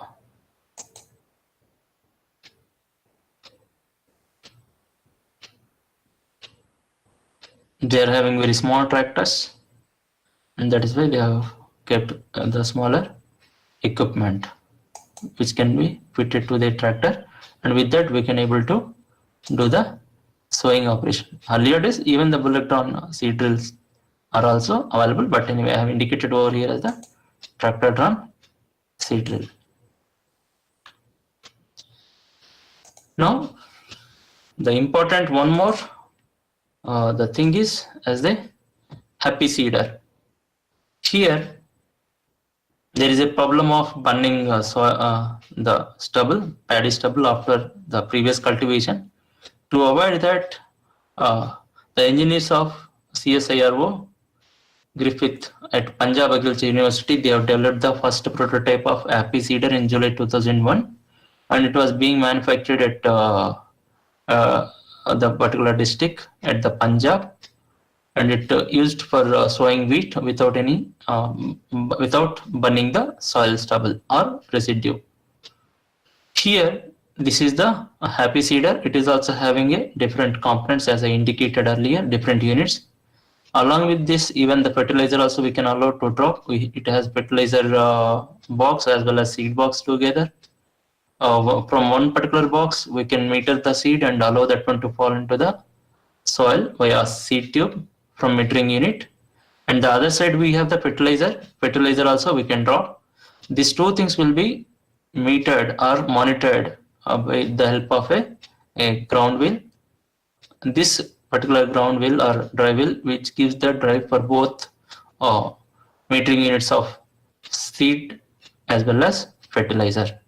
They are having very small tractors, and that is why they have kept the smaller equipment which can be fitted to the tractor, and with that we can able to do the sowing operation. Earlier days, even the bullet drawn seed drills are also available, but anyway, I have indicated over here as the tractor drawn seed drill. Now, the important one more, the thing is as the happy seeder. Here, there is a problem of burning the stubble, paddy stubble after the previous cultivation. To avoid that, the engineers of CSIRO Griffith at Punjab Agriculture University, they have developed the first prototype of happy seeder in July 2001, and it was being manufactured at the particular district at the Punjab, and it used for sowing wheat without any without burning the soil stubble or residue. Here, this is the happy seeder. It is also having a different components as I indicated earlier, different units. Along with this, even the fertilizer also we can allow to drop. It has fertilizer box as well as seed box together. From one particular box, we can meter the seed and allow that one to fall into the soil via seed tube from metering unit. And the other side we have the fertilizer. Fertilizer also we can drop. These two things will be metered or monitored by the help of a ground wheel. This particular ground wheel or drive wheel, which gives the drive for both metering units of seed as well as fertilizer.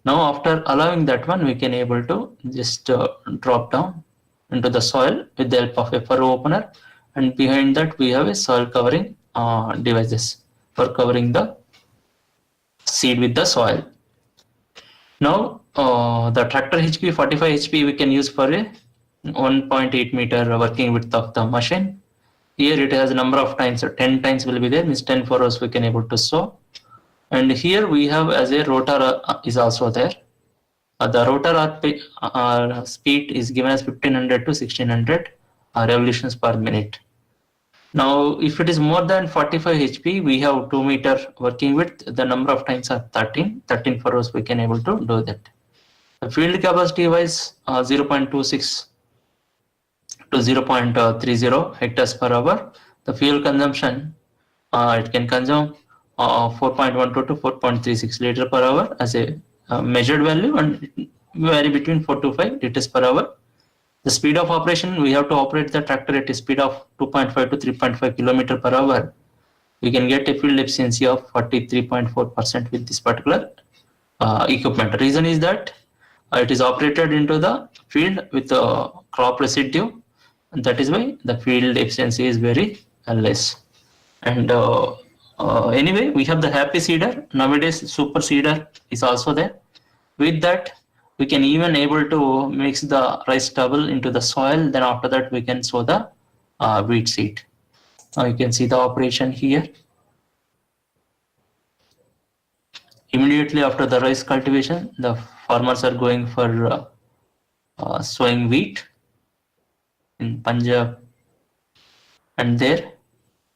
Now, after allowing that one, we can able to just drop down into the soil with the help of a furrow opener, and behind that we have a soil covering devices for covering the seed with the soil. Now, the tractor HP 45 HP we can use for a 1.8 meter working width of the machine. Here it has a number of times, so 10 times will be there, means 10 furrows we can able to sow. And here we have as a rotor is also there. The rotor speed is given as 1500 to 1600 revolutions per minute. Now, if it is more than 45 HP, we have 2 meter working width. The number of times are 13 furrows we can able to do that. The field capacity wise 0.26 to 0.30 hectares per hour. The fuel consumption, it can consume 4.12 to 4.36 liter per hour as a measured value, and it vary between 4 to 5 liters per hour. The speed of operation, we have to operate the tractor at a speed of 2.5 to 3.5 kilometer per hour. We can get a field efficiency of 43.4% with this particular equipment. The reason is that it is operated into the field with crop residue, and that is why the field efficiency is very less. And anyway, we have the happy seeder. Nowadays, super seeder is also there. With that, we can even able to mix the rice stubble into the soil. Then after that, we can sow the wheat seed. Now you can see the operation here. Immediately after the rice cultivation, the farmers are going for sowing wheat in Punjab, and there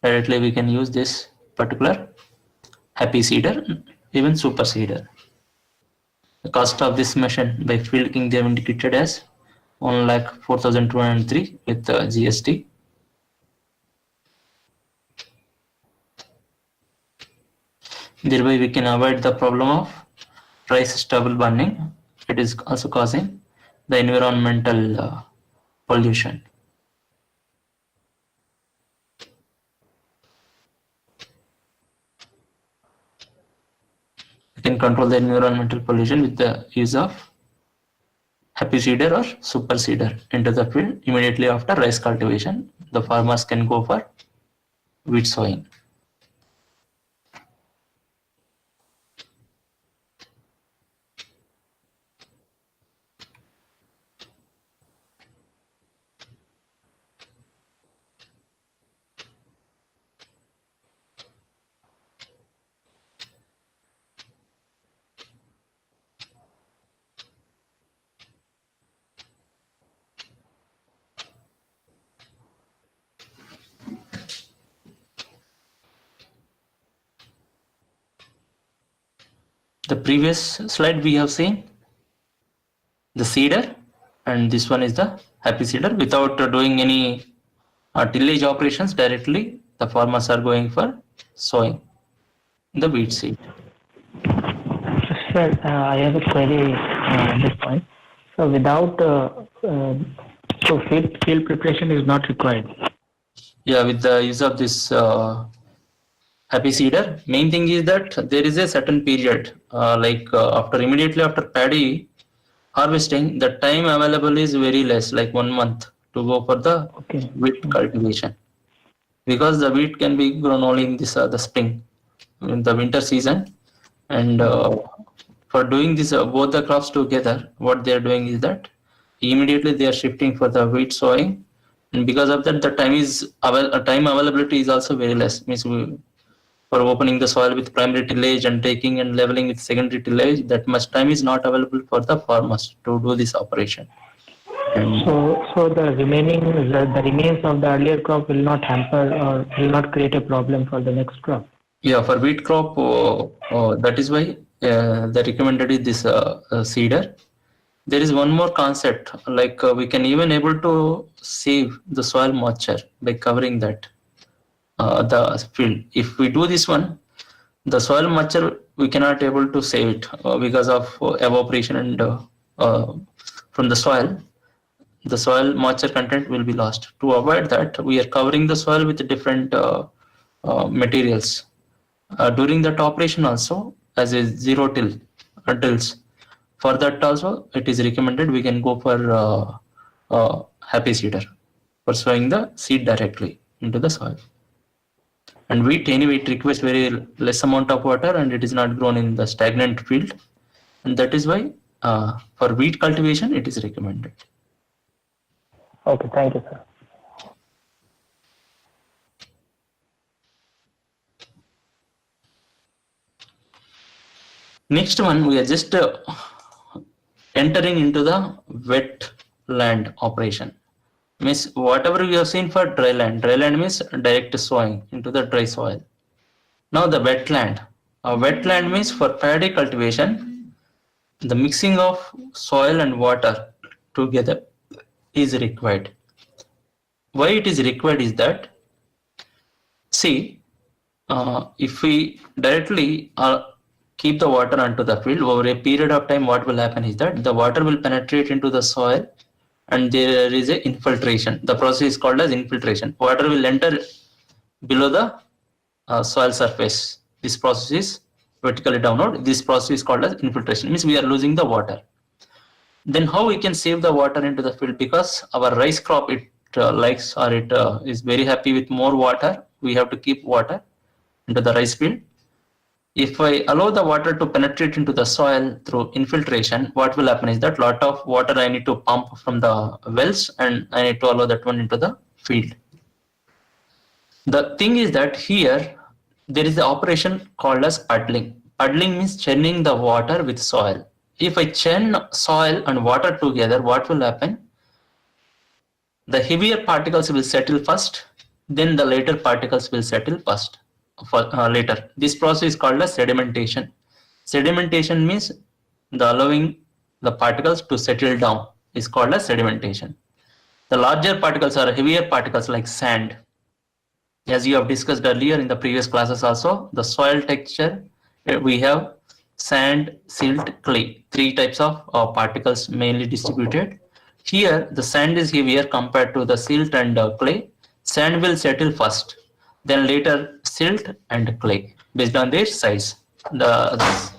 directly we can use this particular happy seeder, even super seeder. The cost of this machine by Field King they have indicated as 1,04,203 with GST. Thereby we can avoid the problem of rice stubble burning. It is also causing the environmental pollution. We can control the environmental pollution with the use of happy seeder or super seeder into the field immediately after rice cultivation. The farmers can go for wheat sowing. The previous slide we have seen the seeder, and this one is the happy seeder. Without doing any tillage operations, directly the farmers are going for sowing the wheat seed. Sir, I have a query at this point. So without so field preparation is not required. Yeah, with the use of this happy seeder, main thing is that there is a certain period, immediately after paddy harvesting, the time available is very less, like 1 month to go for the wheat cultivation, because the wheat can be grown only in this the spring, in the winter season, and for doing this both the crops together, what they are doing is that immediately they are shifting for the wheat sowing, and because of that, the time availability is also very less. Means for opening the soil with primary tillage and taking and leveling with secondary tillage, that much time is not available for the farmers to do this operation. And so the remains of the earlier crop will not hamper or will not create a problem for the next crop. yeah, for wheat crop, that is why the recommended is this seeder. There is one more concept, we can even able to save the soil moisture by covering that the field. If we do this one, the soil moisture we cannot able to save it because of evaporation and from the soil moisture content will be lost. To avoid that, we are covering the soil with different materials during that operation also, as a zero tills. For that also, it is recommended we can go for happy seeder for sowing the seed directly into the soil. And wheat, anyway, it requires very less amount of water, and it is not grown in the stagnant field, and that is why for wheat cultivation it is recommended. Okay, thank you, sir. Next one, we are just entering into the wet land operation. Means whatever we have seen for dry land means direct sowing into the dry soil. Now the wetland. Wetland means for paddy cultivation, the mixing of soil and water together is required. Why it is required is that, see, if we directly keep the water onto the field over a period of time, what will happen is that the water will penetrate into the soil and there is a infiltration. The process is called as infiltration. Water will enter below the soil surface. This process is vertically downward. This process is called as infiltration. Means we are losing the water. Then how we can save the water into the field? Because our rice crop, it likes or it is very happy with more water. We have to keep water into the rice field. If I allow the water to penetrate into the soil through infiltration, what will happen is that lot of water I need to pump from the wells and I need to allow that one into the field. The thing is that here there is the operation called as puddling. Puddling means churning the water with soil. If I churn soil and water together, what will happen? The heavier particles will settle first, then the lighter particles will settle first later. This process is called as sedimentation. Sedimentation means the allowing the particles to settle down is called as sedimentation. The larger particles are heavier particles like sand. As you have discussed earlier in the previous classes also, the soil texture, we have sand, silt, clay, three types of particles mainly distributed. Here the sand is heavier compared to the silt and clay. Sand will settle first, then later silt and clay based on their size. The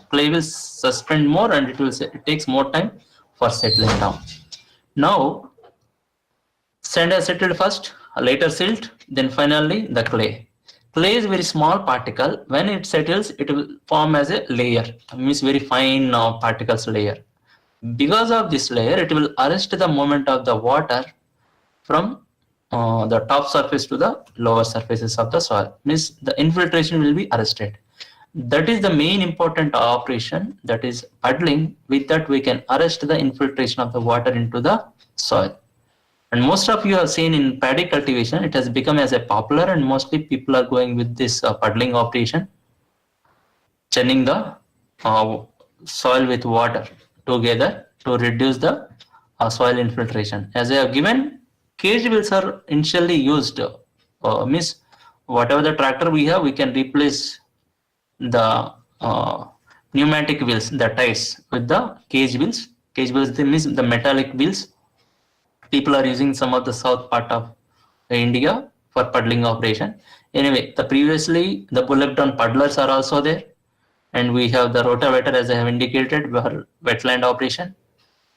clay will suspend more and it takes more time for settling down. Now sand has settled first, later silt, then finally the clay. Clay is very small particle. When it settles, it will form as a layer, means very fine particles layer. Because of this layer, it will arrest the movement of the water from the top surface to the lower surfaces of the soil. Means the infiltration will be arrested. That is the main important operation, that is puddling. With that we can arrest the infiltration of the water into the soil. And most of you have seen in paddy cultivation, it has become as a popular and mostly people are going with this puddling operation, churning the soil with water together to reduce the soil infiltration. As I have given, cage wheels are initially used, means whatever the tractor we have, we can replace the pneumatic wheels, the tires, with the cage wheels. Cage wheels means the metallic wheels. People are using some of the south part of India for puddling operation. Anyway, the previously the bullock drawn puddlers are also there, and we have the rotavator as I have indicated for wetland operation.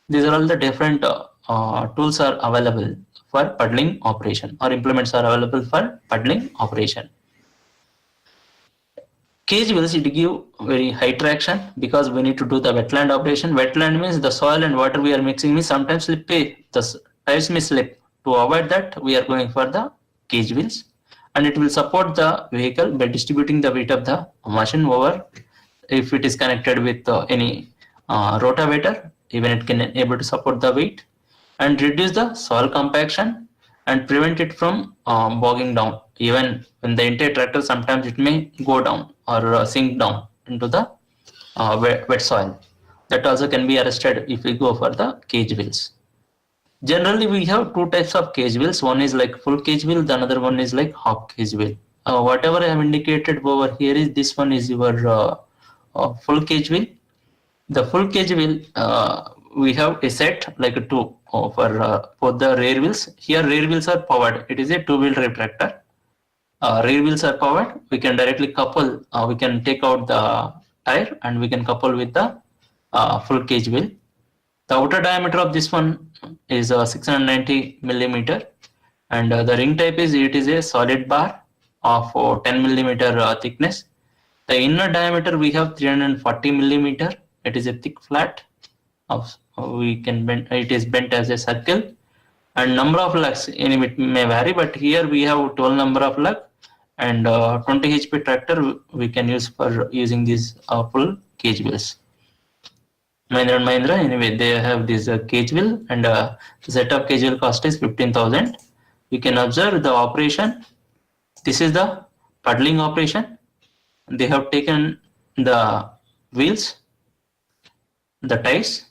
These are all the different tools are available for puddling operation, or implements are available for puddling operation. Cage wheels, it give very high traction because we need to do the wetland operation. Wetland means the soil and water we are mixing means sometimes slippy, the tires may slip. To avoid that, we are going for the cage wheels, and it will support the vehicle by distributing the weight of the machine over. If it is connected with any rotavator, even it can able to support the weight and reduce the soil compaction and prevent it from bogging down. Even when the entire tractor, sometimes it may go down or sink down into the wet soil. That also can be arrested if we go for the cage wheels. Generally, we have two types of cage wheels. One is like full cage wheel, the another one is like half cage wheel. Whatever I have indicated over here is this one is your full cage wheel. The full cage wheel, we have a set like two for the rear wheels. Here rear wheels are powered. It is a two-wheel drive tractor. Rear wheels are powered. We can directly couple. We can take out the tire and we can couple with the full cage wheel. The outer diameter of this one is 690 millimeter, and the ring type is it is a solid bar of 10 millimeter thickness. The inner diameter we have 340 millimeter. It is a thick flat. We can bend. It is bent as a circle, and number of lugs anyway it may vary, but here we have 12 number of lug, and 20 HP tractor we can use for using these full cage wheels. Mahindra and Mahindra, anyway, they have this cage wheel, and the set of cage wheel cost is 15,000. We can observe the operation. This is the puddling operation. They have taken the wheels, the tires,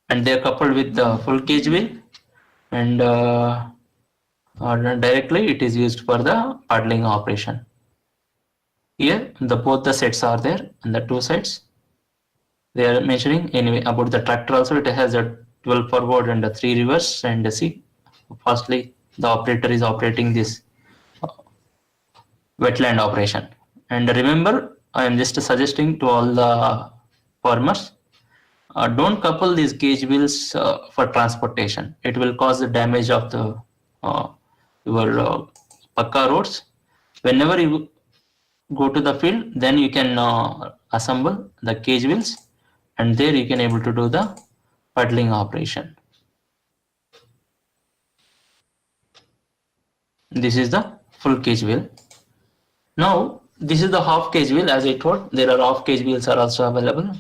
and they are coupled with the full cage wheel, and directly it is used for the puddling operation. Here, both the sets are there, and the two sides. They are measuring. Anyway, about the tractor also, it has a 12 forward and a 3 reverse, and see, firstly the operator is operating this wetland operation. And remember, I am just suggesting to all the farmers, don't couple these cage wheels for transportation. It will cause the damage of the your pakka roads. Whenever you go to the field, then you can assemble the cage wheels, and there you can able to do the puddling operation. This is the full cage wheel. Now, this is the half cage wheel. As I told, there are half cage wheels are also available.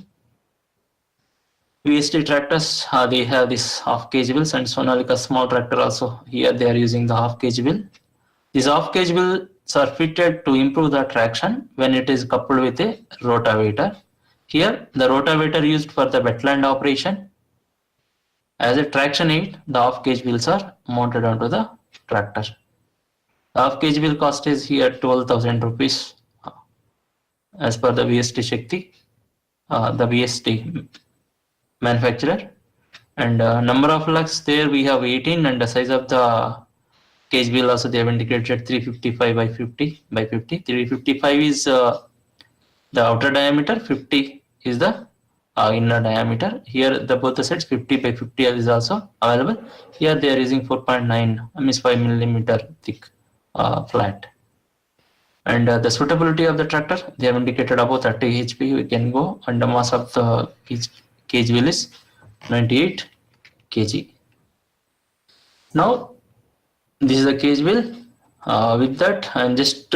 VST tractors, they have this half cage wheels, and Sonalika small tractor also. Here they are using the half cage wheel. These half cage wheels are fitted to improve the traction when it is coupled with a rotavator. Here, the rotavator used for the wetland operation. As a traction aid, the half cage wheels are mounted onto the tractor. The half cage wheel cost is here 12,000 rupees as per the VST Shakti, the VST manufacturer. And number of lugs there we have 18, and the size of the cage wheel also they have indicated 355 by 50 by 50. 355 is the outer diameter, 50 is the inner diameter. Here the both the sides 50 by 50 is also available. Here they are using 4.9 means 5 millimeter thick flat. And the suitability of the tractor, they have indicated about 30 HP we can go, and the mass of the cage wheel is 98 kg. Now this is the cage wheel. With that, I am just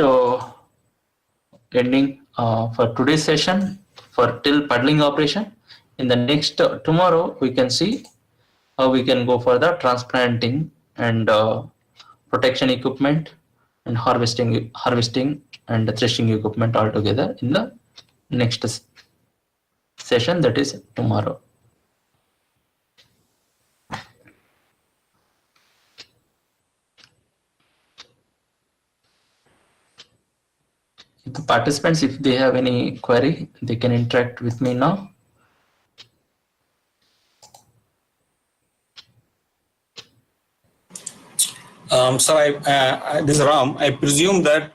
ending for today's session for till paddling operation. In the next tomorrow, we can see how we can go for the transplanting and protection equipment and harvesting and threshing equipment all together in the next session, that is tomorrow. The participants, if they have any query, they can interact with me now. Sir, this is Ram. I presume that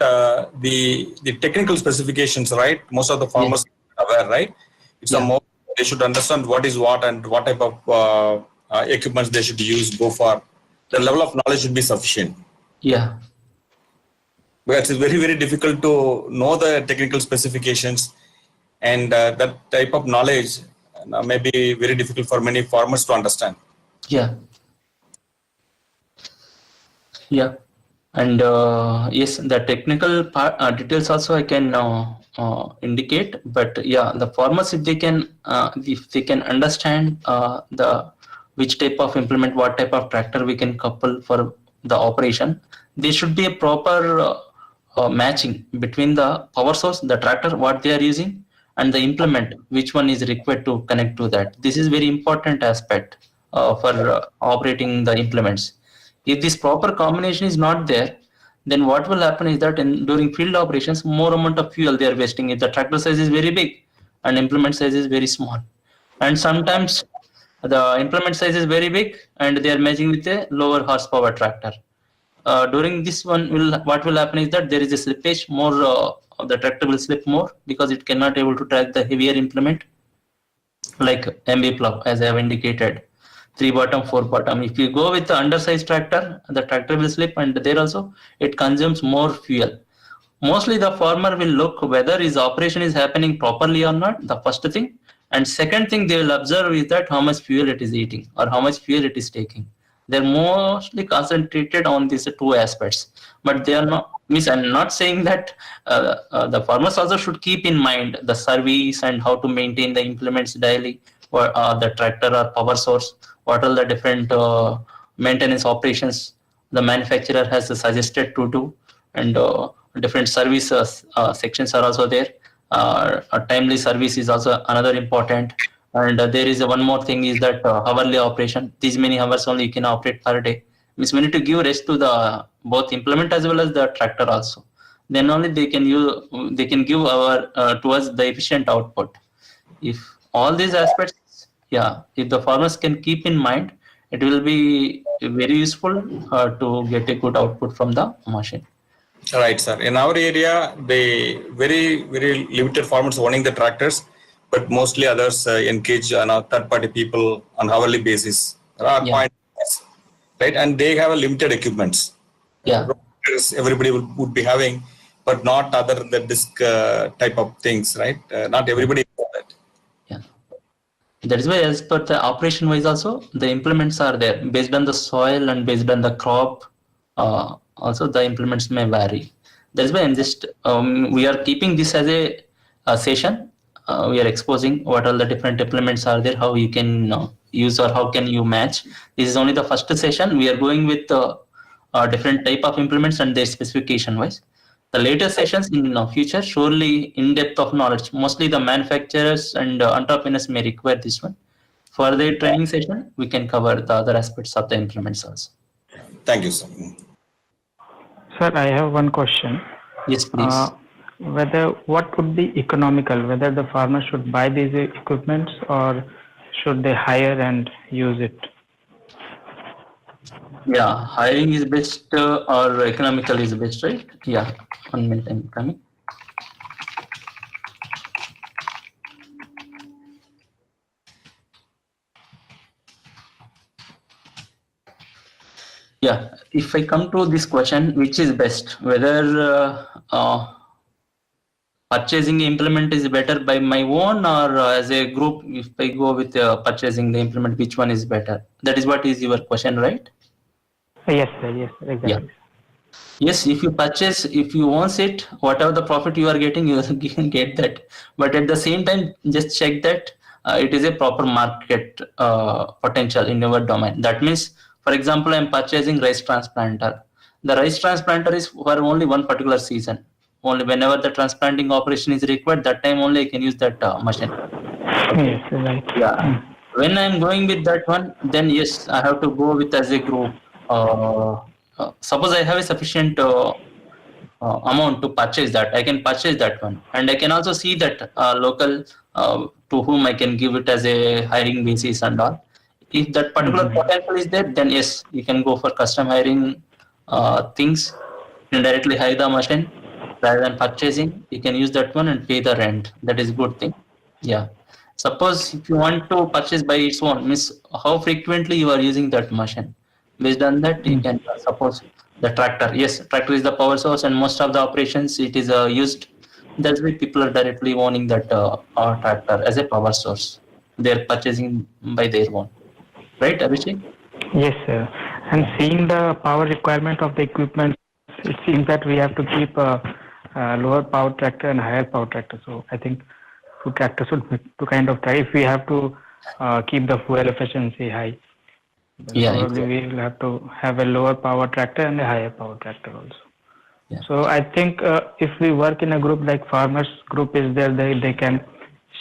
the technical specifications, right? Most of the farmers are aware, right? It's a more they should understand what is what and what type of equipments they should use. Go for the level of knowledge should be sufficient. Yeah. But it's very difficult to know the technical specifications, and that type of knowledge may be very difficult for many farmers to understand. Yeah. Yeah. And yes, the technical part, details also I can indicate. But yeah, the farmers, if they can understand the which type of implement, what type of tractor we can couple for the operation, there should be a proper matching between the power source, the tractor, what they are using, and the implement, which one is required to connect to that. This is very important aspect for operating the implements. If this proper combination is not there, then what will happen is that during field operations, more amount of fuel they are wasting if the tractor size is very big and implement size is very small. And sometimes the implement size is very big and they are matching with a lower horsepower tractor. During this one, what will happen is that there is a slippage, more the tractor will slip more because it cannot able to track the heavier implement like MB plow, as I have indicated, 3 bottom, 4 bottom. If you go with the undersized tractor, the tractor will slip, and there also it consumes more fuel. Mostly the farmer will look whether his operation is happening properly or not, the first thing. And second thing they will observe is that how much fuel it is eating or how much fuel it is taking. They're mostly concentrated on these two aspects, but they are not. I'm not saying that the farmers also should keep in mind the service and how to maintain the implements daily, or the tractor or power source, what are the different maintenance operations the manufacturer has suggested to do, and different service sections are also there. A timely service is also another important. And there is one more thing is that hourly operation. These many hours only you can operate per day. Means we need to give rest to the both implement as well as the tractor also. Then only they can give to us the efficient output. If all these aspects, if the farmers can keep in mind, it will be very useful to get a good output from the machine. Right, sir. In our area, the very limited farmers owning the tractors, but mostly others engage third-party people on hourly basis. Right, and they have a limited equipments. Yeah, everybody would be having, but not other the disc type of things, right? Not everybody has that. Yeah, that is why as per the operation wise also the implements are there based on the soil and based on the crop. Also the implements may vary. That's why I'm just we are keeping this as a session. We are exposing what all the different implements are there, how you can use or how can you match. This is only the first session. We are going with different type of implements and their specification wise. The later sessions in future surely in depth of knowledge. Mostly the manufacturers and entrepreneurs may require this one. For the training session, we can cover the other aspects of the implements also. Thank you, sir. Sir, I have one question. Yes, please. Whether what would be economical, whether the farmer should buy these equipments or should they hire and use it? Yeah, hiring is best or economical is best, right? Yeah, 1 minute I'm coming. Yeah, if I come to this question, which is best, whether purchasing implement is better by my own or as a group, if I go with purchasing the implement, which one is better? That is what is your question, right? Yes, sir. Yes, sir. Exactly. Yeah. Yes, if you purchase, if you own it, whatever the profit you are getting, you can get that. But at the same time, just check that it is a proper market potential in your domain. That means, for example, I am purchasing rice transplanter. The rice transplanter is for only one particular season. Only whenever the transplanting operation is required, that time only I can use that machine. Yes, right. Yeah. When I'm going with that one, then yes, I have to go with as a group. Suppose I have a sufficient amount to purchase that, I can purchase that one, and I can also see that local to whom I can give it as a hiring basis and all. If that particular potential is there, then yes, you can go for custom hiring things. You can directly hire the machine rather than purchasing. You can use that one and pay the rent. That is a good thing. Yeah. Suppose if you want to purchase by its own, means how frequently you are using that machine. Based on that, you can suppose the tractor. Yes, tractor is the power source, and most of the operations it is used. That's why people are directly owning that tractor as a power source. They are purchasing by their own, right, Abhishek? Yes, sir. And seeing the power requirement of the equipment, it seems that we have to keep a lower power tractor and higher power tractor. So I think two tractors would be to kind of try if we have to keep the fuel efficiency high. Yeah, Probably exactly. we will have to have a lower power tractor and a higher power tractor also. Yeah. So I think if we work in a group like farmers group is there, they can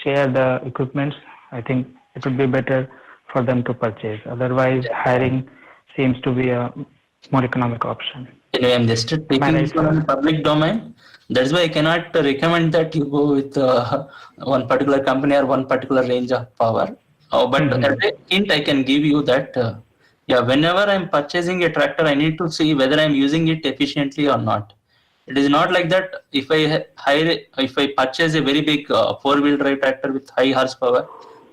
share the equipments. I think it would be better for them to purchase. Otherwise, hiring seems to be a more economic option. Anyway, I'm just taking right, this one on public domain. That's why I cannot recommend that you go with one particular company or one particular range of power. But as a hint, I can give you that yeah, whenever I'm purchasing a tractor, I need to see whether I'm using it efficiently or not. It is not like that. If I purchase a very big 4-wheel drive tractor with high horsepower,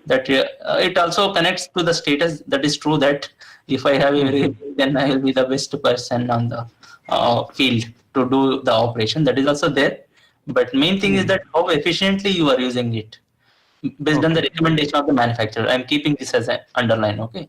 that it also connects to the status. That is true that if I have a very then I will be the best person on the field to do the operation. That is also there. But main thing is that how efficiently you are using it based on the recommendation of the manufacturer. I'm keeping this as an underline. Okay,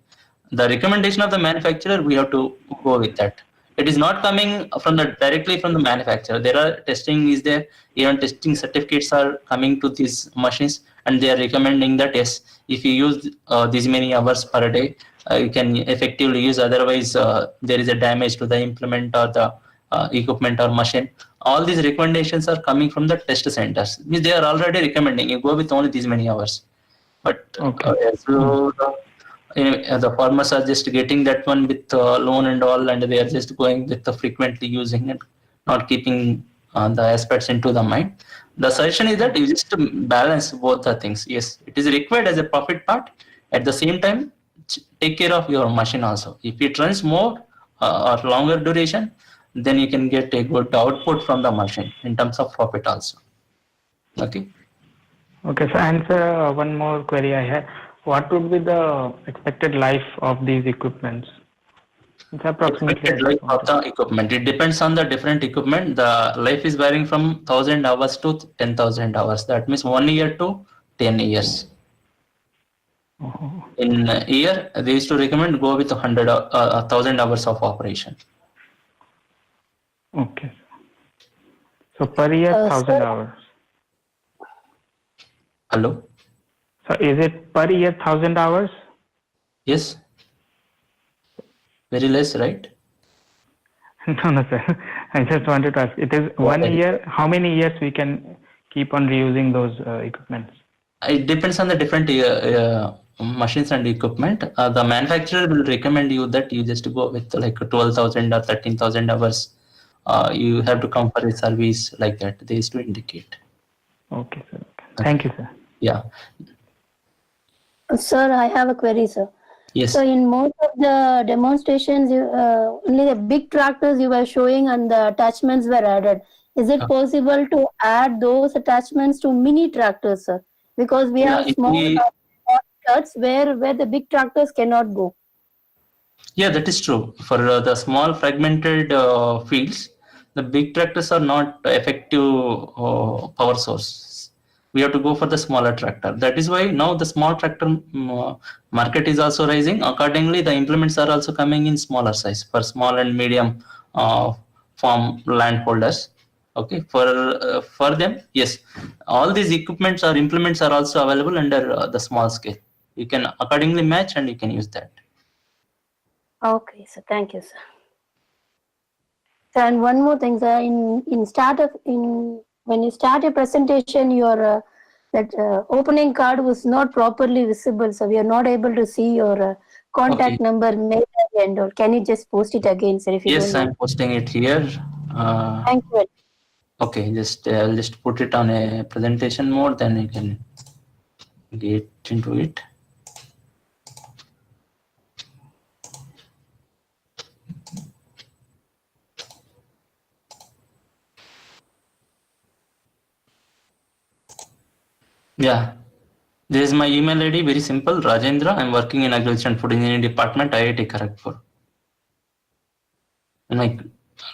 the recommendation of the manufacturer, we have to go with that. It is not coming from directly from the manufacturer. There are testing is there, even testing certificates are coming to these machines, and they are recommending that yes, if you use these many hours per day, you can effectively use. Otherwise, there is a damage to the implement or the equipment or machine. All these recommendations are coming from the test centers. Means they are already recommending you go with only these many hours. But the farmers are just getting that one with loan and all, and they are just going with the frequently using and not keeping the aspects into the mind. The suggestion is that you just balance both the things. Yes, it is required as a profit part. At the same time, take care of your machine also. If it runs more or longer duration, then you can get a good output from the machine in terms of profit also. Okay. Okay, so answer one more query I had. What would be the expected life of these equipments? It's approximately Expected life of the equipment. It depends on the different equipment. The life is varying from 1,000 hours to 10,000 hours. That means 1 year to 10 years. In a year, they used to recommend go with 1,000 hours of operation. Okay. So per year, 1,000 sir, hours. Hello? So is it per year 1,000 hours? Yes? Very less, right? No, sir. I just wanted to ask. It is 1 year. How many years we can keep on reusing those equipments? It depends on the different machines and equipment. The manufacturer will recommend you that you just go with like 12,000 or 13,000 hours. You have to come for a service like that. They used to indicate. Okay, sir. Thank you, sir. Yeah. sir, I have a query, sir. Yes. So in most of the demonstrations, only the big tractors you were showing and the attachments were added. Is it possible to add those attachments to mini tractors, sir? Because we have small cuts where the big tractors cannot go. Yeah, that is true. For the small fragmented fields, the big tractors are not effective power source. We have to go for the smaller tractor. That is why now the small tractor market is also rising. Accordingly, the implements are also coming in smaller size for small and medium farm landholders. Okay, for them, yes, all these equipments or implements are also available under the small scale. You can accordingly match and you can use that. Okay, sir. Thank you, sir. And one more thing, sir. When you start a presentation, your opening card was not properly visible, so we are not able to see your contact number, mail, and or can you just post it again, sir? If you Yes, don't I'm mind. posting it here. Thank you. Okay, I'll just put it on a presentation mode, then you can get into it. Yeah, this is my email ID, very simple, Rajendra. I'm working in Agriculture and Food Engineering Department, IIT Kharagpur. And my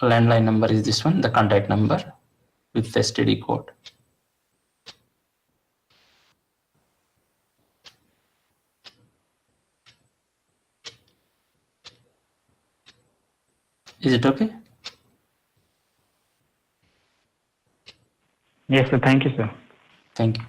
landline number is this one, the contact number with the STD code. Is it okay? Yes, sir. Thank you, sir. Thank you.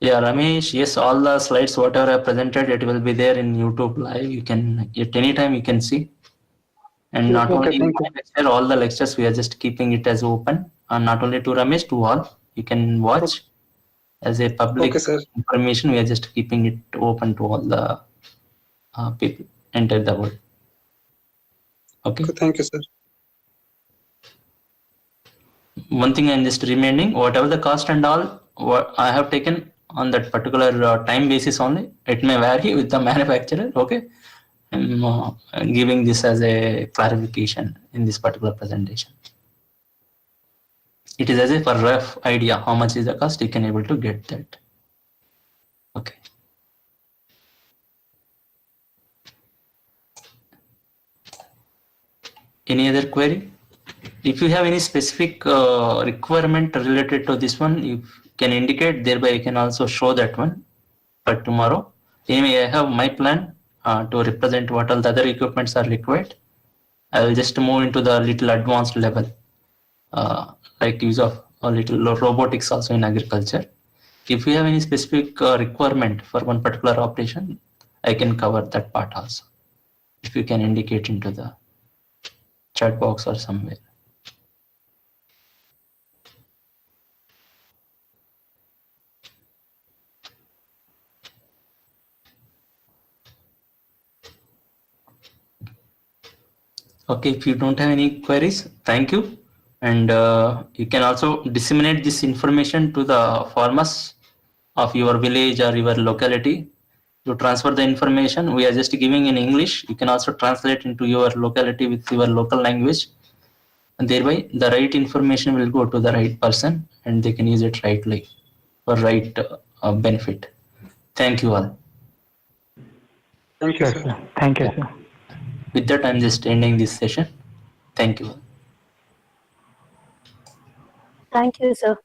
Yeah, Ramesh, yes, all the slides, whatever I presented, it will be there in YouTube live. You can, at any time you can see. And not only in my lecture, all the lectures, we are just keeping it as open. And not only to Ramesh, to all. You can watch as a public information. We are just keeping it open to all the people enter the world. Okay. Thank you, sir. One thing I'm just reminding, whatever the cost and all, what I have taken on that particular time basis only. It may vary with the manufacturer. Okay. I'm giving this as a clarification in this particular presentation. It is as a rough idea how much is the cost, you can able to get that. Okay. Any other query? If you have any specific requirement related to this one, you can indicate, thereby you can also show that one for tomorrow. Anyway, I have my plan to represent what all the other equipments are required. I will just move into the little advanced level, like use of a little robotics also in agriculture. If you have any specific requirement for one particular operation, I can cover that part also. If you can indicate into the chat box or somewhere. Okay, if you don't have any queries, thank you. And you can also disseminate this information to the farmers of your village or your locality to transfer the information. We are just giving in English. You can also translate into your locality with your local language. And thereby the right information will go to the right person and they can use it rightly for right benefit. Thank you all. Thank you, sir. Thank you, sir. With that, I'm just ending this session. Thank you all. Thank you, sir.